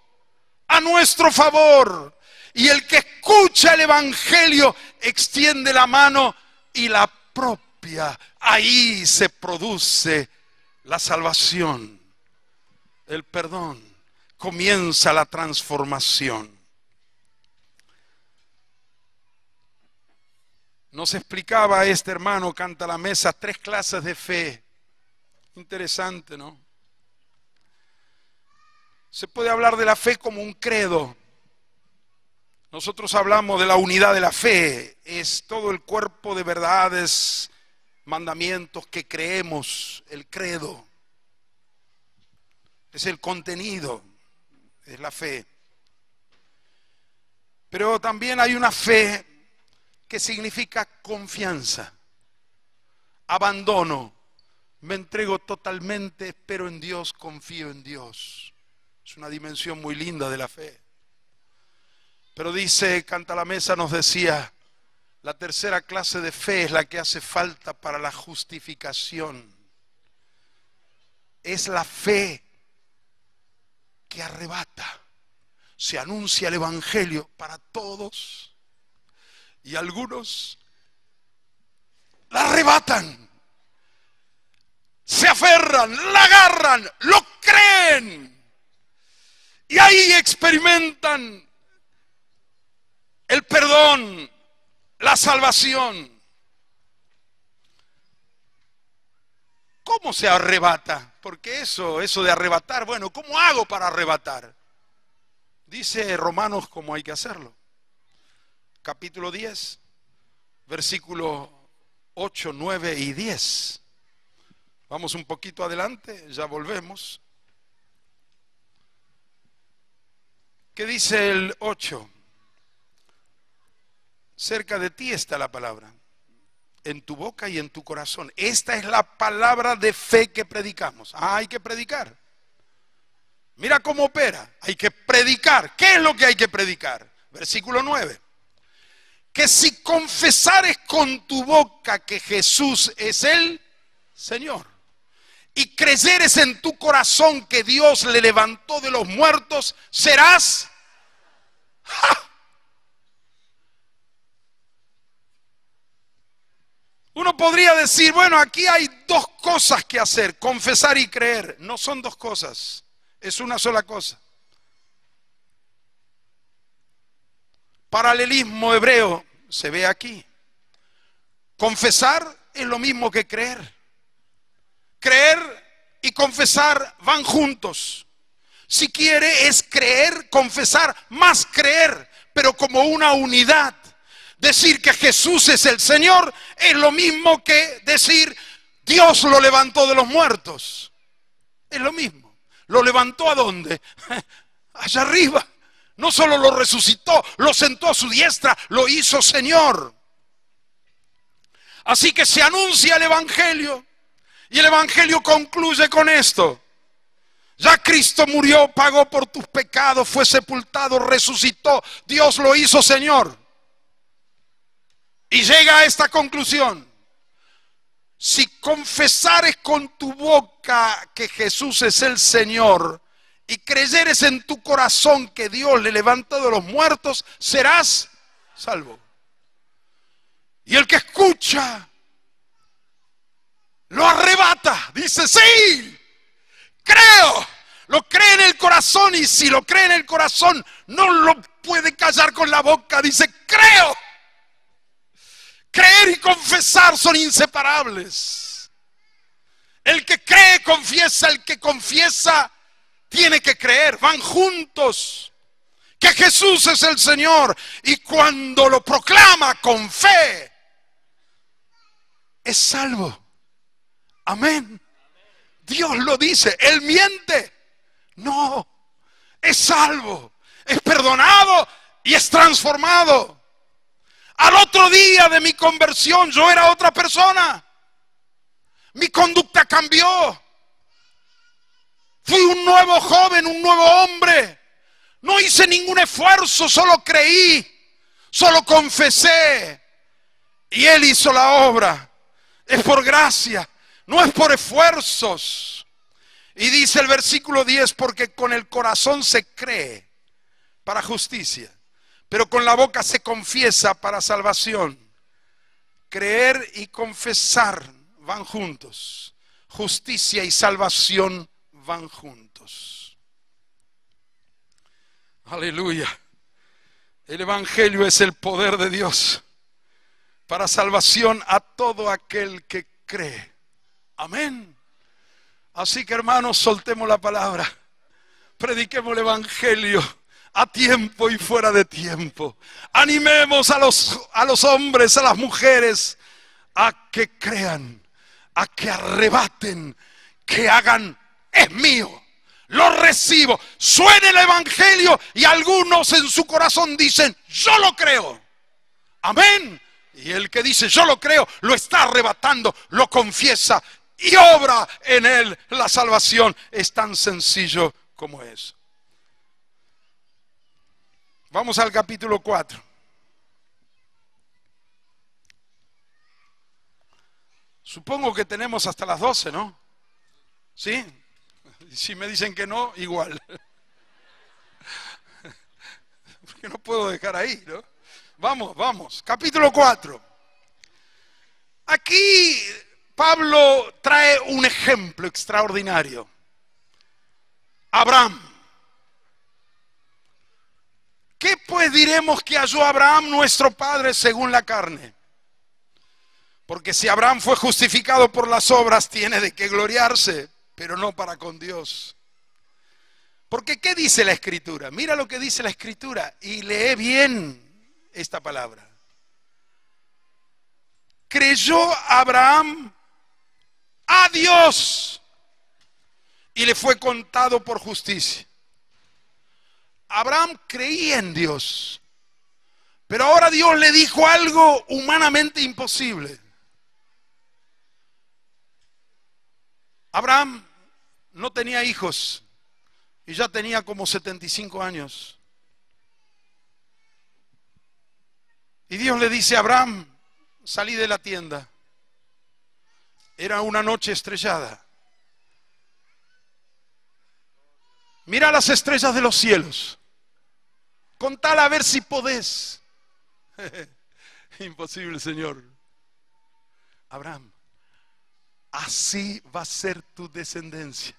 a nuestro favor. Y el que escucha el Evangelio extiende la mano y la propia. Ahí se produce la salvación, el perdón. Comienza la transformación. Nos explicaba este hermano Canta la Mesa 3 clases de fe. Interesante, ¿no? Se puede hablar de la fe como un credo. Nosotros hablamos de la unidad de la fe. Es todo el cuerpo de verdades, mandamientos que creemos, el credo. Es el contenido, es la fe. Pero también hay una fe que significa confianza, abandono. Me entrego totalmente, espero en Dios, confío en Dios. Es una dimensión muy linda de la fe. Pero dice, Canta la Mesa nos decía, la tercera clase de fe es la que hace falta para la justificación. Es la fe que arrebata. Se anuncia el Evangelio para todos y algunos la arrebatan, se aferran, la agarran, lo creen y ahí experimentan el perdón, la salvación. ¿Cómo se arrebata? Porque eso de arrebatar, bueno, ¿cómo hago para arrebatar? Dice Romanos cómo hay que hacerlo. Capítulo 10, versículo 8, 9 y 10. Vamos un poquito adelante, ya volvemos. ¿Qué dice el 8? Cerca de ti está la palabra. en tu boca y en tu corazón. Esta es la palabra de fe que predicamos. Hay que predicar. Mira cómo opera. Hay que predicar. ¿Qué es lo que hay que predicar? Versículo 9. Que si confesares con tu boca que Jesús es el Señor y creyeres en tu corazón que Dios le levantó de los muertos, serás... ¡Ja! Uno podría decir, bueno, aquí hay dos cosas que hacer, confesar y creer. No son dos cosas, es una sola cosa. Paralelismo hebreo se ve aquí. Confesar es lo mismo que creer. Creer y confesar van juntos. Si quiere es creer, confesar, más creer, pero como una unidad. Decir que Jesús es el Señor es lo mismo que decir Dios lo levantó de los muertos. Es lo mismo. ¿Lo levantó a dónde? Allá arriba. No solo lo resucitó, lo sentó a su diestra, lo hizo Señor. Así que se anuncia el Evangelio y el Evangelio concluye con esto. Ya Cristo murió, pagó por tus pecados, fue sepultado, resucitó, Dios lo hizo Señor. Y llega a esta conclusión: si confesares con tu boca que Jesús es el Señor y creyeres en tu corazón que Dios le levantó de los muertos, serás salvo. Y el que escucha lo arrebata, dice sí, creo, lo cree en el corazón, y si lo cree en el corazón no lo puede callar con la boca, dice creo. Creer y confesar son inseparables. El que cree confiesa, el que confiesa tiene que creer, van juntos. Que Jesús es el Señor, y cuando lo proclama con fe, es salvo. Amén. Dios lo dice, ¿él miente? No, es salvo, es perdonado y es transformado. Al otro día de mi conversión yo era otra persona. Mi conducta cambió. Fui un nuevo joven, un nuevo hombre. No hice ningún esfuerzo, solo creí, solo confesé. Y Él hizo la obra. Es por gracia, no es por esfuerzos. Y dice el versículo 10, porque con el corazón se cree para justicia, pero con la boca se confiesa para salvación. Creer y confesar van juntos. Justicia y salvación van juntos. Aleluya. El Evangelio es el poder de Dios para salvación a todo aquel que cree. Amén. Así que, hermanos, soltemos la palabra. Prediquemos el Evangelio a tiempo y fuera de tiempo. Animemos a los hombres, a las mujeres, a que crean, a que arrebaten, que hagan, es mío, lo recibo. Suena el Evangelio y algunos en su corazón dicen, yo lo creo. Amén. Y el que dice, yo lo creo, lo está arrebatando, lo confiesa y obra en él la salvación. Es tan sencillo como eso. Vamos al capítulo 4. Supongo que tenemos hasta las 12, ¿no? ¿Sí? Si me dicen que no, igual. Porque no puedo dejar ahí, ¿no? Vamos. Capítulo 4. Aquí Pablo trae un ejemplo extraordinario. Abraham. ¿Qué pues diremos que halló Abraham nuestro padre según la carne? Porque si Abraham fue justificado por las obras, tiene de qué gloriarse, pero no para con Dios. Porque ¿qué dice la Escritura? Mira lo que dice la Escritura y lee bien esta palabra. Creyó Abraham a Dios y le fue contado por justicia. Abraham creía en Dios, pero ahora Dios le dijo algo humanamente imposible. Abraham no tenía hijos y ya tenía como 75 años. Y Dios le dice a Abraham, salí de la tienda. Era una noche estrellada. Mira las estrellas de los cielos. Contala a ver si podés. Imposible, Señor. Abraham, así va a ser tu descendencia.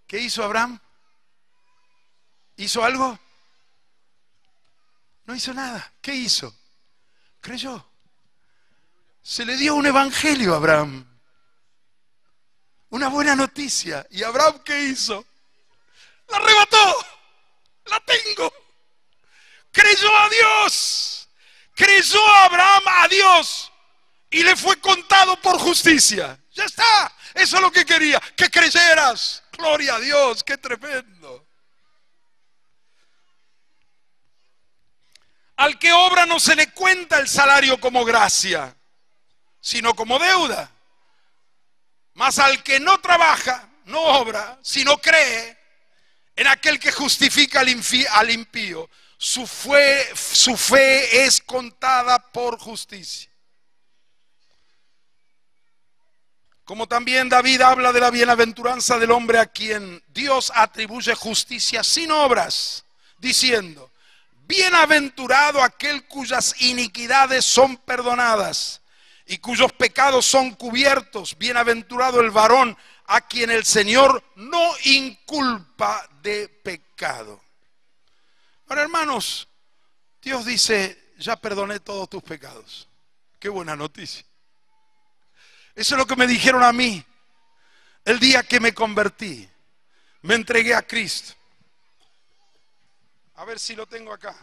¿Qué hizo Abraham? ¿Hizo algo? No hizo nada. ¿Qué hizo? Creyó. Se le dio un evangelio a Abraham. Una buena noticia. ¿Y Abraham qué hizo? La arrebató. La tengo. Creyó a Dios. Creyó a Abraham a Dios. Y le fue contado por justicia. Ya está. Eso es lo que quería. Que creyeras. Gloria a Dios. Qué tremendo. Al que obra no se le cuenta el salario como gracia, sino como deuda. Mas al que no trabaja, no obra, sino cree en aquel que justifica al impío, su fe es contada por justicia. Como también David habla de la bienaventuranza del hombre a quien Dios atribuye justicia sin obras, diciendo: bienaventurado aquel cuyas iniquidades son perdonadas y cuyos pecados son cubiertos. Bienaventurado el varón a quien el Señor no inculpa de pecado. Ahora, hermanos, Dios dice: ya perdoné todos tus pecados. Qué buena noticia. Eso es lo que me dijeron a mí el día que me convertí. Me entregué a Cristo. A ver si lo tengo acá.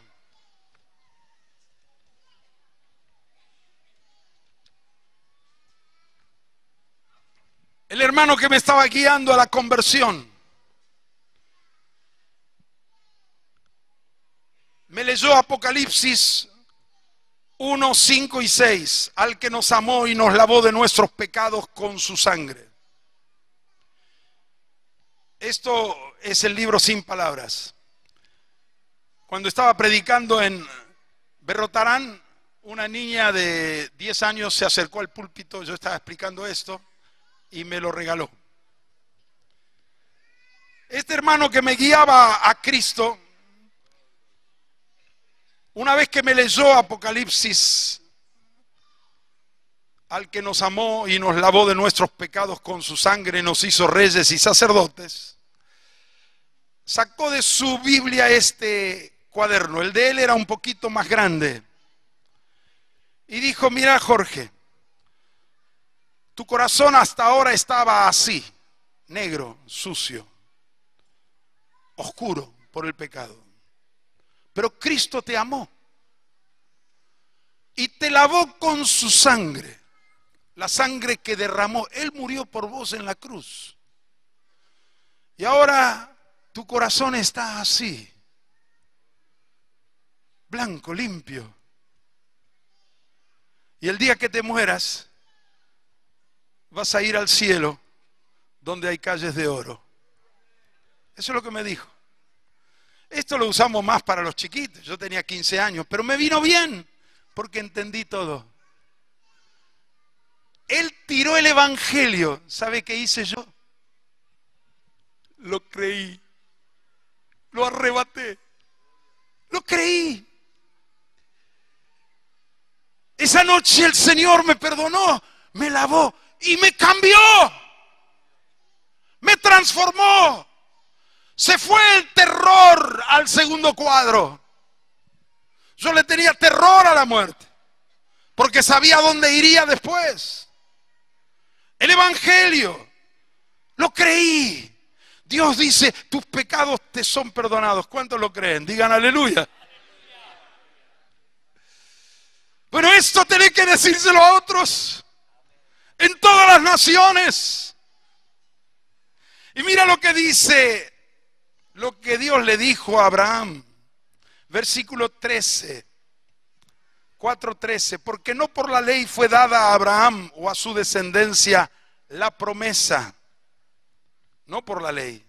El hermano que me estaba guiando a la conversión me leyó Apocalipsis 1, 5 y 6. Al que nos amó y nos lavó de nuestros pecados con su sangre. Esto es el libro sin palabras. Cuando estaba predicando en Berrotarán, una niña de 10 años se acercó al púlpito, yo estaba explicando esto, y me lo regaló. Este hermano que me guiaba a Cristo, una vez que me leyó Apocalipsis, al que nos amó y nos lavó de nuestros pecados con su sangre, nos hizo reyes y sacerdotes, sacó de su Biblia este cuaderno. El de él era un poquito más grande. Y dijo: mira, Jorge, tu corazón hasta ahora estaba así, negro, sucio, oscuro por el pecado. Pero Cristo te amó y te lavó con su sangre, la sangre que derramó. Él murió por vos en la cruz. Y ahora tu corazón está así, blanco, limpio. Y el día que te mueras, vas a ir al cielo donde hay calles de oro. Eso es lo que me dijo. Esto lo usamos más para los chiquitos. Yo tenía 15 años, pero me vino bien porque entendí todo. Él tiró el evangelio. ¿Sabe qué hice yo? Lo creí. Lo arrebaté. Lo creí. Esa noche el Señor me perdonó, me lavó y me cambió. Me transformó. Se fue el terror al segundo cuadro. Yo le tenía terror a la muerte, porque sabía dónde iría después. El evangelio, lo creí. Dios dice: tus pecados te son perdonados. ¿Cuántos lo creen? Digan aleluya. Pero esto tenés que decírselo a otros, en todas las naciones. Y mira lo que dice, lo que Dios le dijo a Abraham, versículo 13. 4:13, porque no por la ley fue dada a Abraham o a su descendencia la promesa, no por la ley,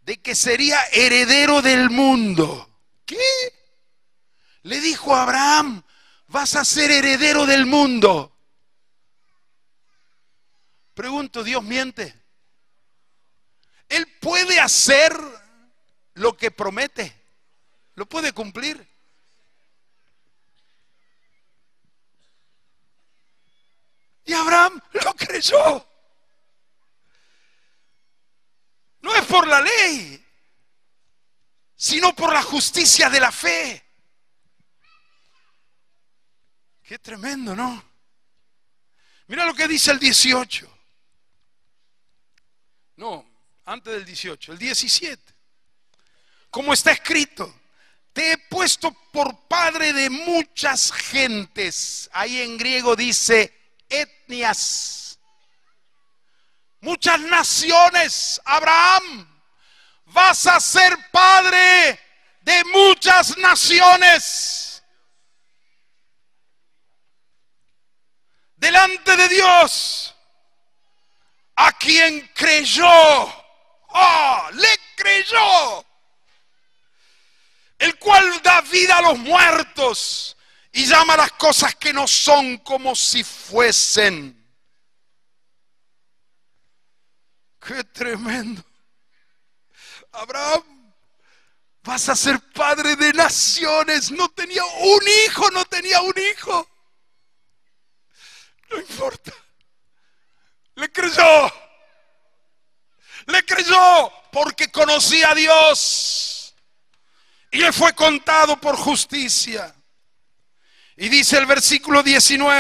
de que sería heredero del mundo. ¿Qué? Le dijo a Abraham, vas a ser heredero del mundo. Pregunto, ¿Dios miente? Él puede hacer lo que promete, lo puede cumplir. Y Abraham lo creyó. No es por la ley, sino por la justicia de la fe. Qué tremendo, ¿no? Mira lo que dice el 18. No, antes del 18, el 17. Como está escrito, te he puesto por padre de muchas gentes. Ahí en griego dice etnias. Muchas naciones. Abraham, vas a ser padre de muchas naciones. Delante de Dios, a quien creyó, le creyó, el cual da vida a los muertos y llama a las cosas que no son como si fuesen. ¡Qué tremendo! Abraham, vas a ser padre de naciones. No tenía un hijo, no tenía un hijo. No importa. Le creyó. Le creyó porque conocía a Dios. Y le fue contado por justicia. Y dice el versículo 18.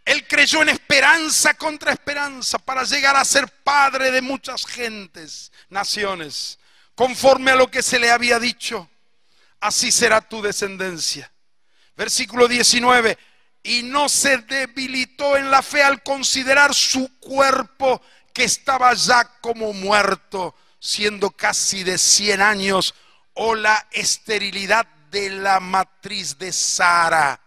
Él creyó en esperanza contra esperanza para llegar a ser padre de muchas gentes, naciones, conforme a lo que se le había dicho. Así será tu descendencia. Versículo 19. Y no se debilitó en la fe al considerar su cuerpo que estaba ya como muerto, siendo casi de 100 años, o la esterilidad de la matriz de Sara.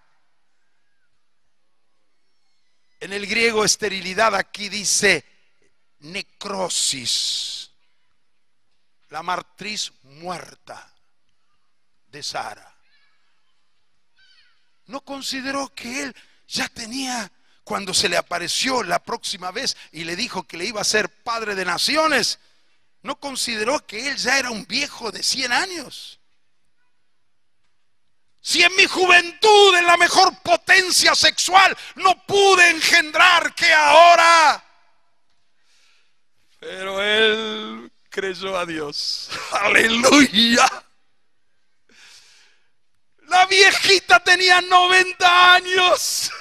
En el griego esterilidad aquí dice necrosis, la matriz muerta de Sara. No consideró que él ya tenía, cuando se le apareció la próxima vez y le dijo que le iba a ser padre de naciones, no consideró que él ya era un viejo de 100 años. Si en mi juventud, en la mejor potencia sexual, no pude engendrar, que ahora. Pero él creyó a Dios. Aleluya. La viejita tenía 90 años.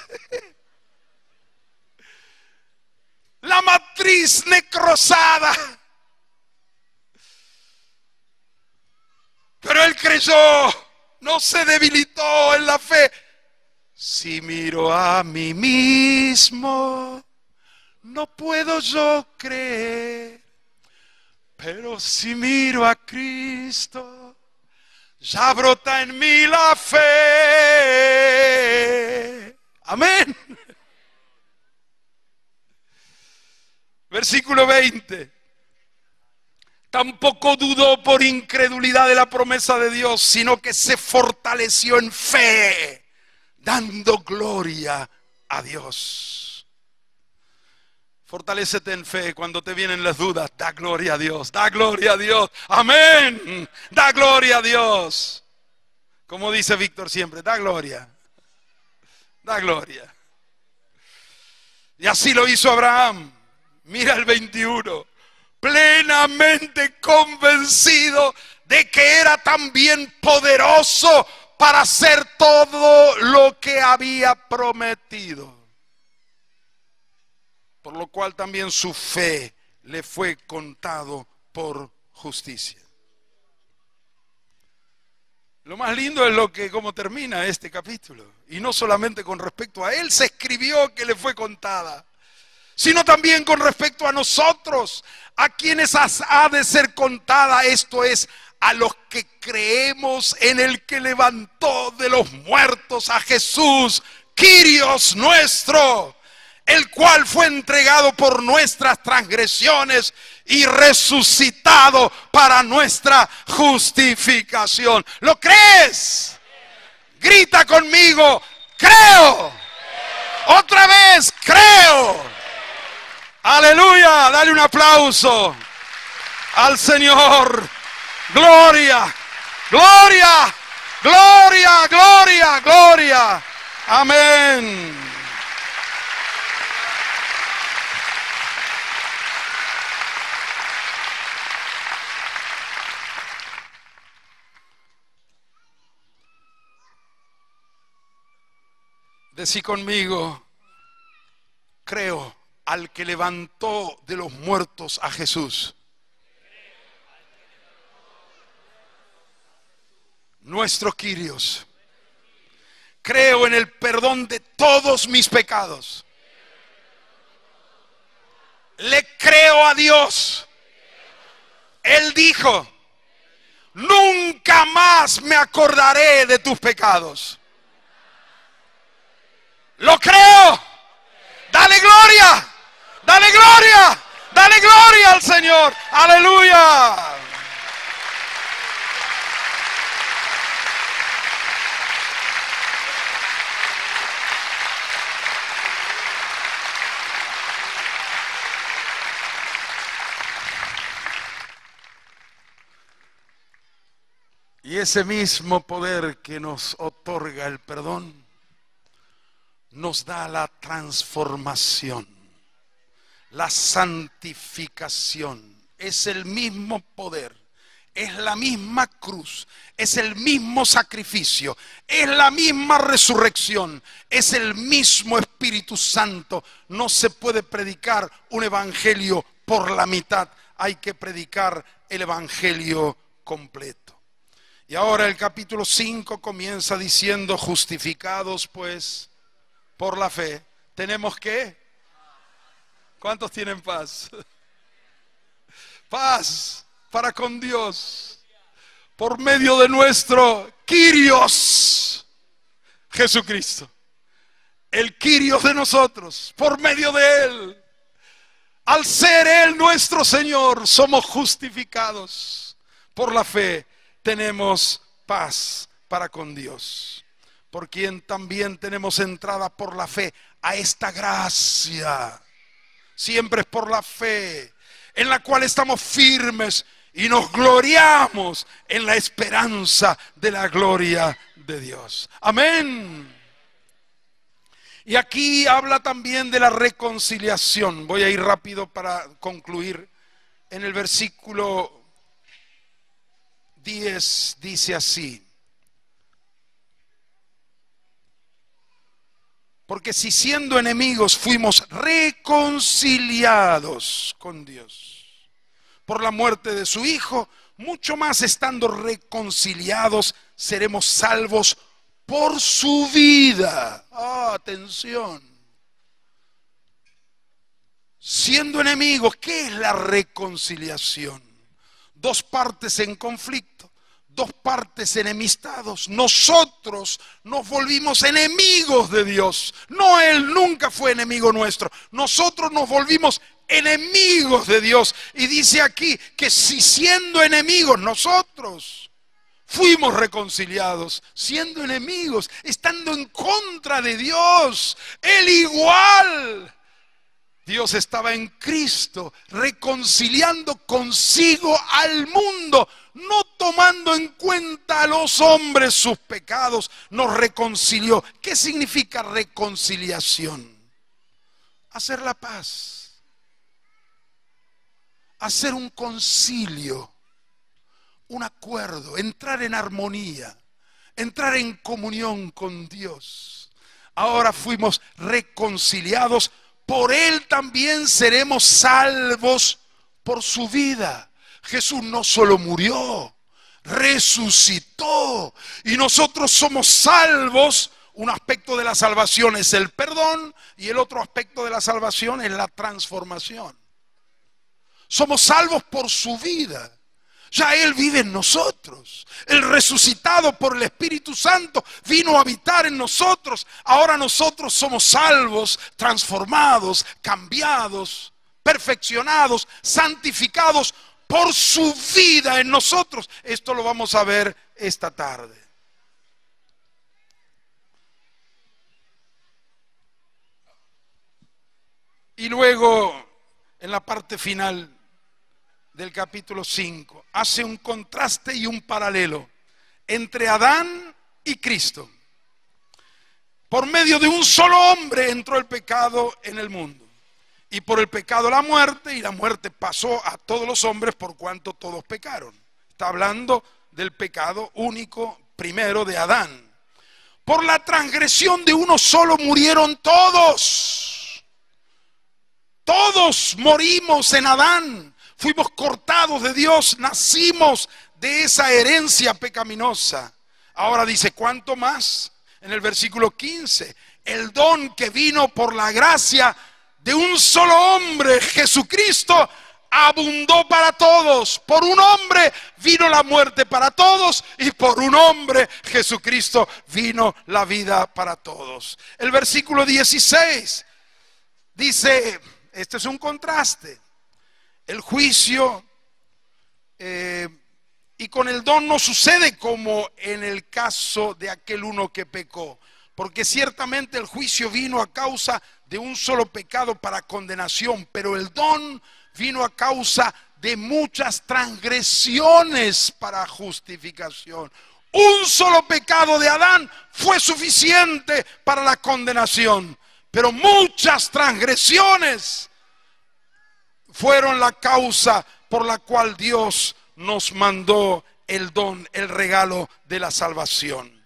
La matriz necrosada. Pero él creyó. No se debilitó en la fe. Si miro a mí mismo, no puedo yo creer. Pero si miro a Cristo, ya brota en mí la fe. Amén. Versículo 20. Tampoco dudó por incredulidad de la promesa de Dios, sino que se fortaleció en fe, dando gloria a Dios. Fortalécete en fe cuando te vienen las dudas. Da gloria a Dios, da gloria a Dios. Amén. Da gloria a Dios. Como dice Víctor siempre, da gloria. Da gloria. Y así lo hizo Abraham. Mira el 21. Plenamente convencido de que era también poderoso para hacer todo lo que había prometido. Por lo cual también su fe le fue contado por justicia. Lo más lindo es cómo termina este capítulo. Y no solamente con respecto a él se escribió que le fue contada, sino también con respecto a nosotros, a quienes ha de ser contada, esto es, a los que creemos en el que levantó de los muertos a Jesús, Kyrios nuestro, el cual fue entregado por nuestras transgresiones y resucitado para nuestra justificación. ¿Lo crees? Grita conmigo, creo. Otra vez, creo. Aleluya, dale un aplauso al Señor. Gloria, gloria, gloria, gloria, gloria. Amén. Decí conmigo, creo al que levantó de los muertos a Jesús, nuestro Kyrios. Creo en el perdón de todos mis pecados. Le creo a Dios. Él dijo, nunca más me acordaré de tus pecados. Lo creo. Dale gloria. Dale gloria. Dale gloria al Señor. Aleluya. Y ese mismo poder que nos otorga el perdón nos da la transformación, la santificación. Es el mismo poder, es la misma cruz, es el mismo sacrificio, es la misma resurrección, es el mismo Espíritu Santo. No se puede predicar un evangelio por la mitad, hay que predicar el evangelio completo. Y ahora el capítulo 5 comienza diciendo, justificados pues por la fe, ¿tenemos qué? ¿Cuántos tienen paz? Paz para con Dios por medio de nuestro Kyrios, Jesucristo. El Kyrios de nosotros, por medio de Él. Al ser Él nuestro Señor, somos justificados por la fe. Tenemos paz para con Dios, por quien también tenemos entrada por la fe a esta gracia. Siempre es por la fe, en la cual estamos firmes y nos gloriamos en la esperanza de la gloria de Dios. Amén. Y aquí habla también de la reconciliación. Voy a ir rápido para concluir. En el versículo 10 dice así: porque si siendo enemigos fuimos reconciliados con Dios por la muerte de su Hijo, mucho más estando reconciliados seremos salvos por su vida. Atención. Siendo enemigos, ¿qué es la reconciliación? Dos partes en conflicto, dos partes enemistados. Nosotros nos volvimos enemigos de Dios. No, Él nunca fue enemigo nuestro. Nosotros nos volvimos enemigos de Dios. Y dice aquí que si siendo enemigos nosotros fuimos reconciliados, siendo enemigos, estando en contra de Dios, Él igual. Dios estaba en Cristo reconciliando consigo al mundo, no tomando en cuenta a los hombres sus pecados, nos reconcilió. ¿Qué significa reconciliación? Hacer la paz, hacer un concilio, un acuerdo, entrar en armonía, entrar en comunión con Dios. Ahora fuimos reconciliados. Por Él también seremos salvos por su vida. Jesús no solo murió, resucitó. Y nosotros somos salvos. Un aspecto de la salvación es el perdón y el otro aspecto de la salvación es la transformación. Somos salvos por su vida. Ya Él vive en nosotros. El resucitado por el Espíritu Santo vino a habitar en nosotros. Ahora nosotros somos salvos, transformados, cambiados, perfeccionados, santificados por su vida en nosotros. Esto lo vamos a ver esta tarde. Y luego, en la parte final del capítulo 5, hace un contraste y un paralelo entre Adán y Cristo. Por medio de un solo hombre entró el pecado en el mundo, y por el pecado la muerte, y la muerte pasó a todos los hombres por cuanto todos pecaron. Está hablando del pecado único primero de Adán. Por la transgresión de uno solo murieron todos. Todos morimos en Adán. Fuimos cortados de Dios, nacimos de esa herencia pecaminosa. Ahora dice, ¿cuánto más? En el versículo 15, el don que vino por la gracia de un solo hombre, Jesucristo, abundó para todos. Por un hombre vino la muerte para todos, y por un hombre, Jesucristo, vino la vida para todos. El versículo 16 dice, este es un contraste. El juicio y con el don no sucede como en el caso de aquel uno que pecó, porque ciertamente el juicio vino a causa de un solo pecado para condenación, pero el don vino a causa de muchas transgresiones para justificación. Un solo pecado de Adán fue suficiente para la condenación, pero muchas transgresiones fueron la causa por la cual Dios nos mandó el don, el regalo de la salvación.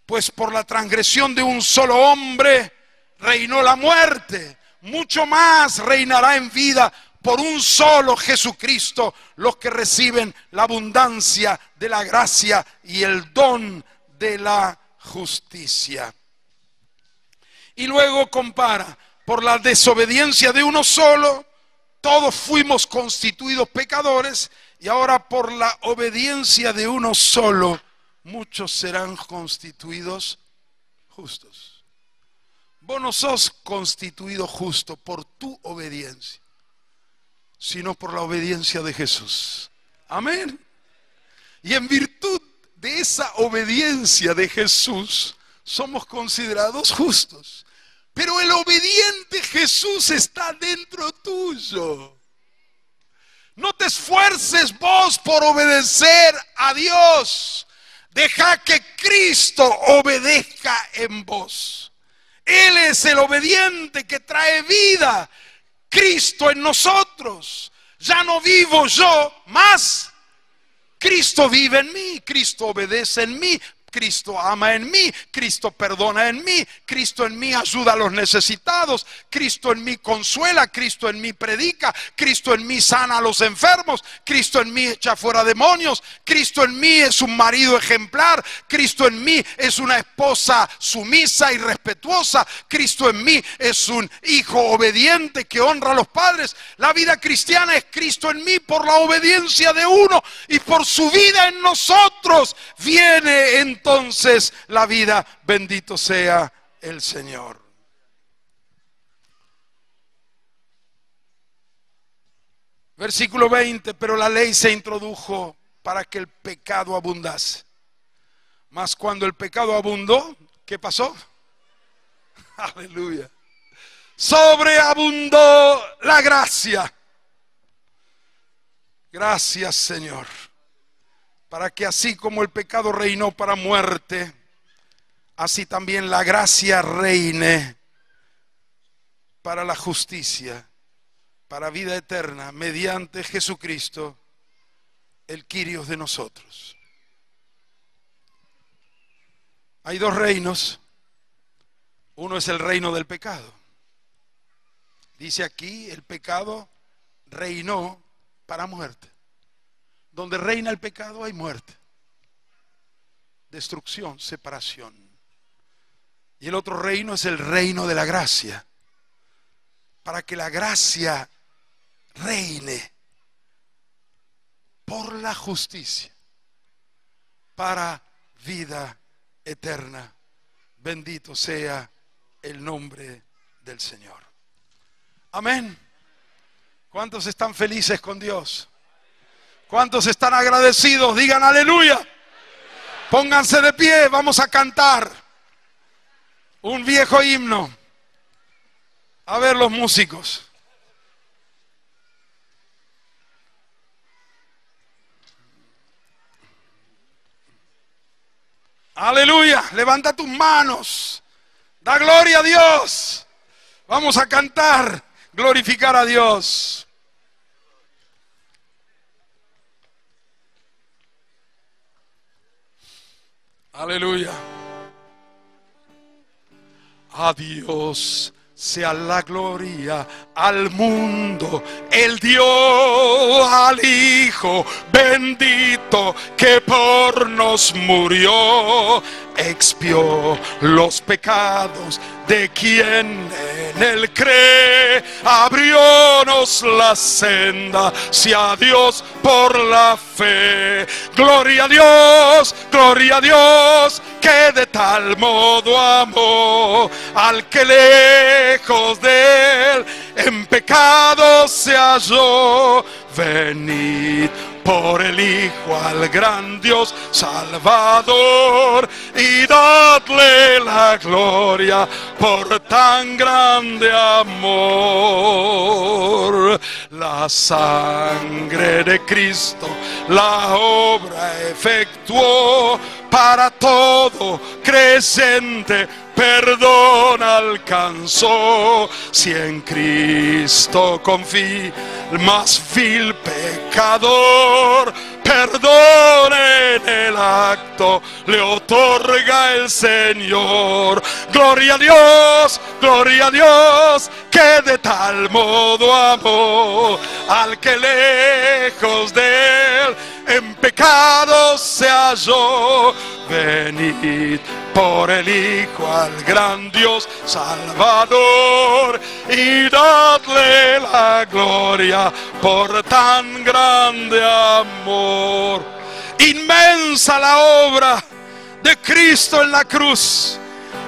Pues por la transgresión de un solo hombre reinó la muerte, mucho más reinará en vida por un solo Jesucristo los que reciben la abundancia de la gracia y el don de la justicia. Y luego compara, por la desobediencia de uno solo, todos fuimos constituidos pecadores, y ahora por la obediencia de uno solo, muchos serán constituidos justos. Vos no sos constituido justo por tu obediencia, sino por la obediencia de Jesús. Amén. Y en virtud de esa obediencia de Jesús, somos considerados justos. Pero el obediente Jesús está dentro tuyo. No te esfuerces vos por obedecer a Dios. Deja que Cristo obedezca en vos. Él es el obediente que trae vida. Cristo en nosotros. Ya no vivo yo, más Cristo vive en mí. Cristo obedece en mí. Cristo ama en mí, Cristo perdona en mí, Cristo en mí ayuda a los necesitados, Cristo en mí consuela, Cristo en mí predica, Cristo en mí sana a los enfermos, Cristo en mí echa fuera demonios, Cristo en mí es un marido ejemplar, Cristo en mí es una esposa sumisa y respetuosa, Cristo en mí es un hijo obediente que honra a los padres. La vida cristiana es Cristo en mí por la obediencia de uno, y por su vida en nosotros viene entonces la vida. Bendito sea el Señor. Versículo 20, pero la ley se introdujo para que el pecado abundase. Mas cuando el pecado abundó, ¿qué pasó? Aleluya. Sobreabundó la gracia. Gracias, Señor. Para que así como el pecado reinó para muerte, así también la gracia reine para la justicia, para vida eterna, mediante Jesucristo, el Kyrios de nosotros. Hay dos reinos. Uno es el reino del pecado. Dice aquí, el pecado reinó para muerte. Donde reina el pecado hay muerte, destrucción, separación. Y el otro reino es el reino de la gracia. Para que la gracia reine, por la justicia para vida eterna. Bendito sea el nombre del Señor. Amén. ¿Cuántos están felices con Dios? ¿Cuántos están agradecidos? Digan aleluya. Pónganse de pie, vamos a cantar un viejo himno. A ver los músicos. Aleluya, levanta tus manos. Da gloria a Dios. Vamos a cantar, glorificar a Dios. Aleluya. A Dios sea la gloria, al mundo Él dio al Hijo bendito que por nos murió, expió los pecados de quien en Él cree, abriónos la senda hacia Dios por la fe. Gloria a Dios, que de tal modo amó al que lejos de Él en pecado se halló. Venid por el Hijo al gran Dios Salvador y dadle la gloria por tan grande amor. La sangre de Cristo la obra efectuó, para todo creyente perdón alcanzó. Si en Cristo confía el más vil pecador, perdón en el acto le otorga el Señor. Gloria a Dios, que de tal modo amó al que lejos de Él en pecado se halló. Venid por el Hijo al gran Dios Salvador y dadle la gloria por tan grande amor. Inmensa la obra de Cristo en la cruz,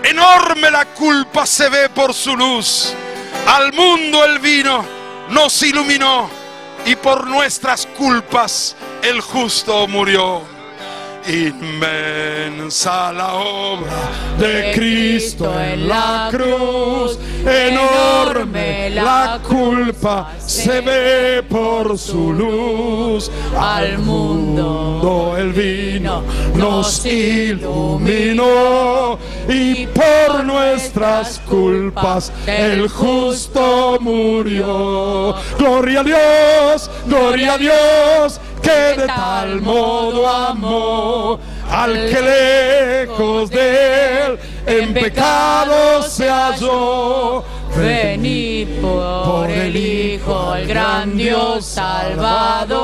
enorme la culpa se ve por su luz. Al mundo Él vino, nos iluminó y por nuestras culpas el justo murió. Inmensa la obra de Cristo en la cruz, enorme la culpa se ve por su luz. Al mundo Él vino, nos iluminó y por nuestras culpas el justo murió. Gloria a Dios, que de tal modo amó al que lejos de Él en pecado se halló.
Venid por el Hijo, el gran Dios Salvador,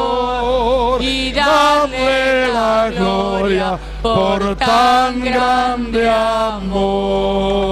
y dadle la gloria por tan grande amor.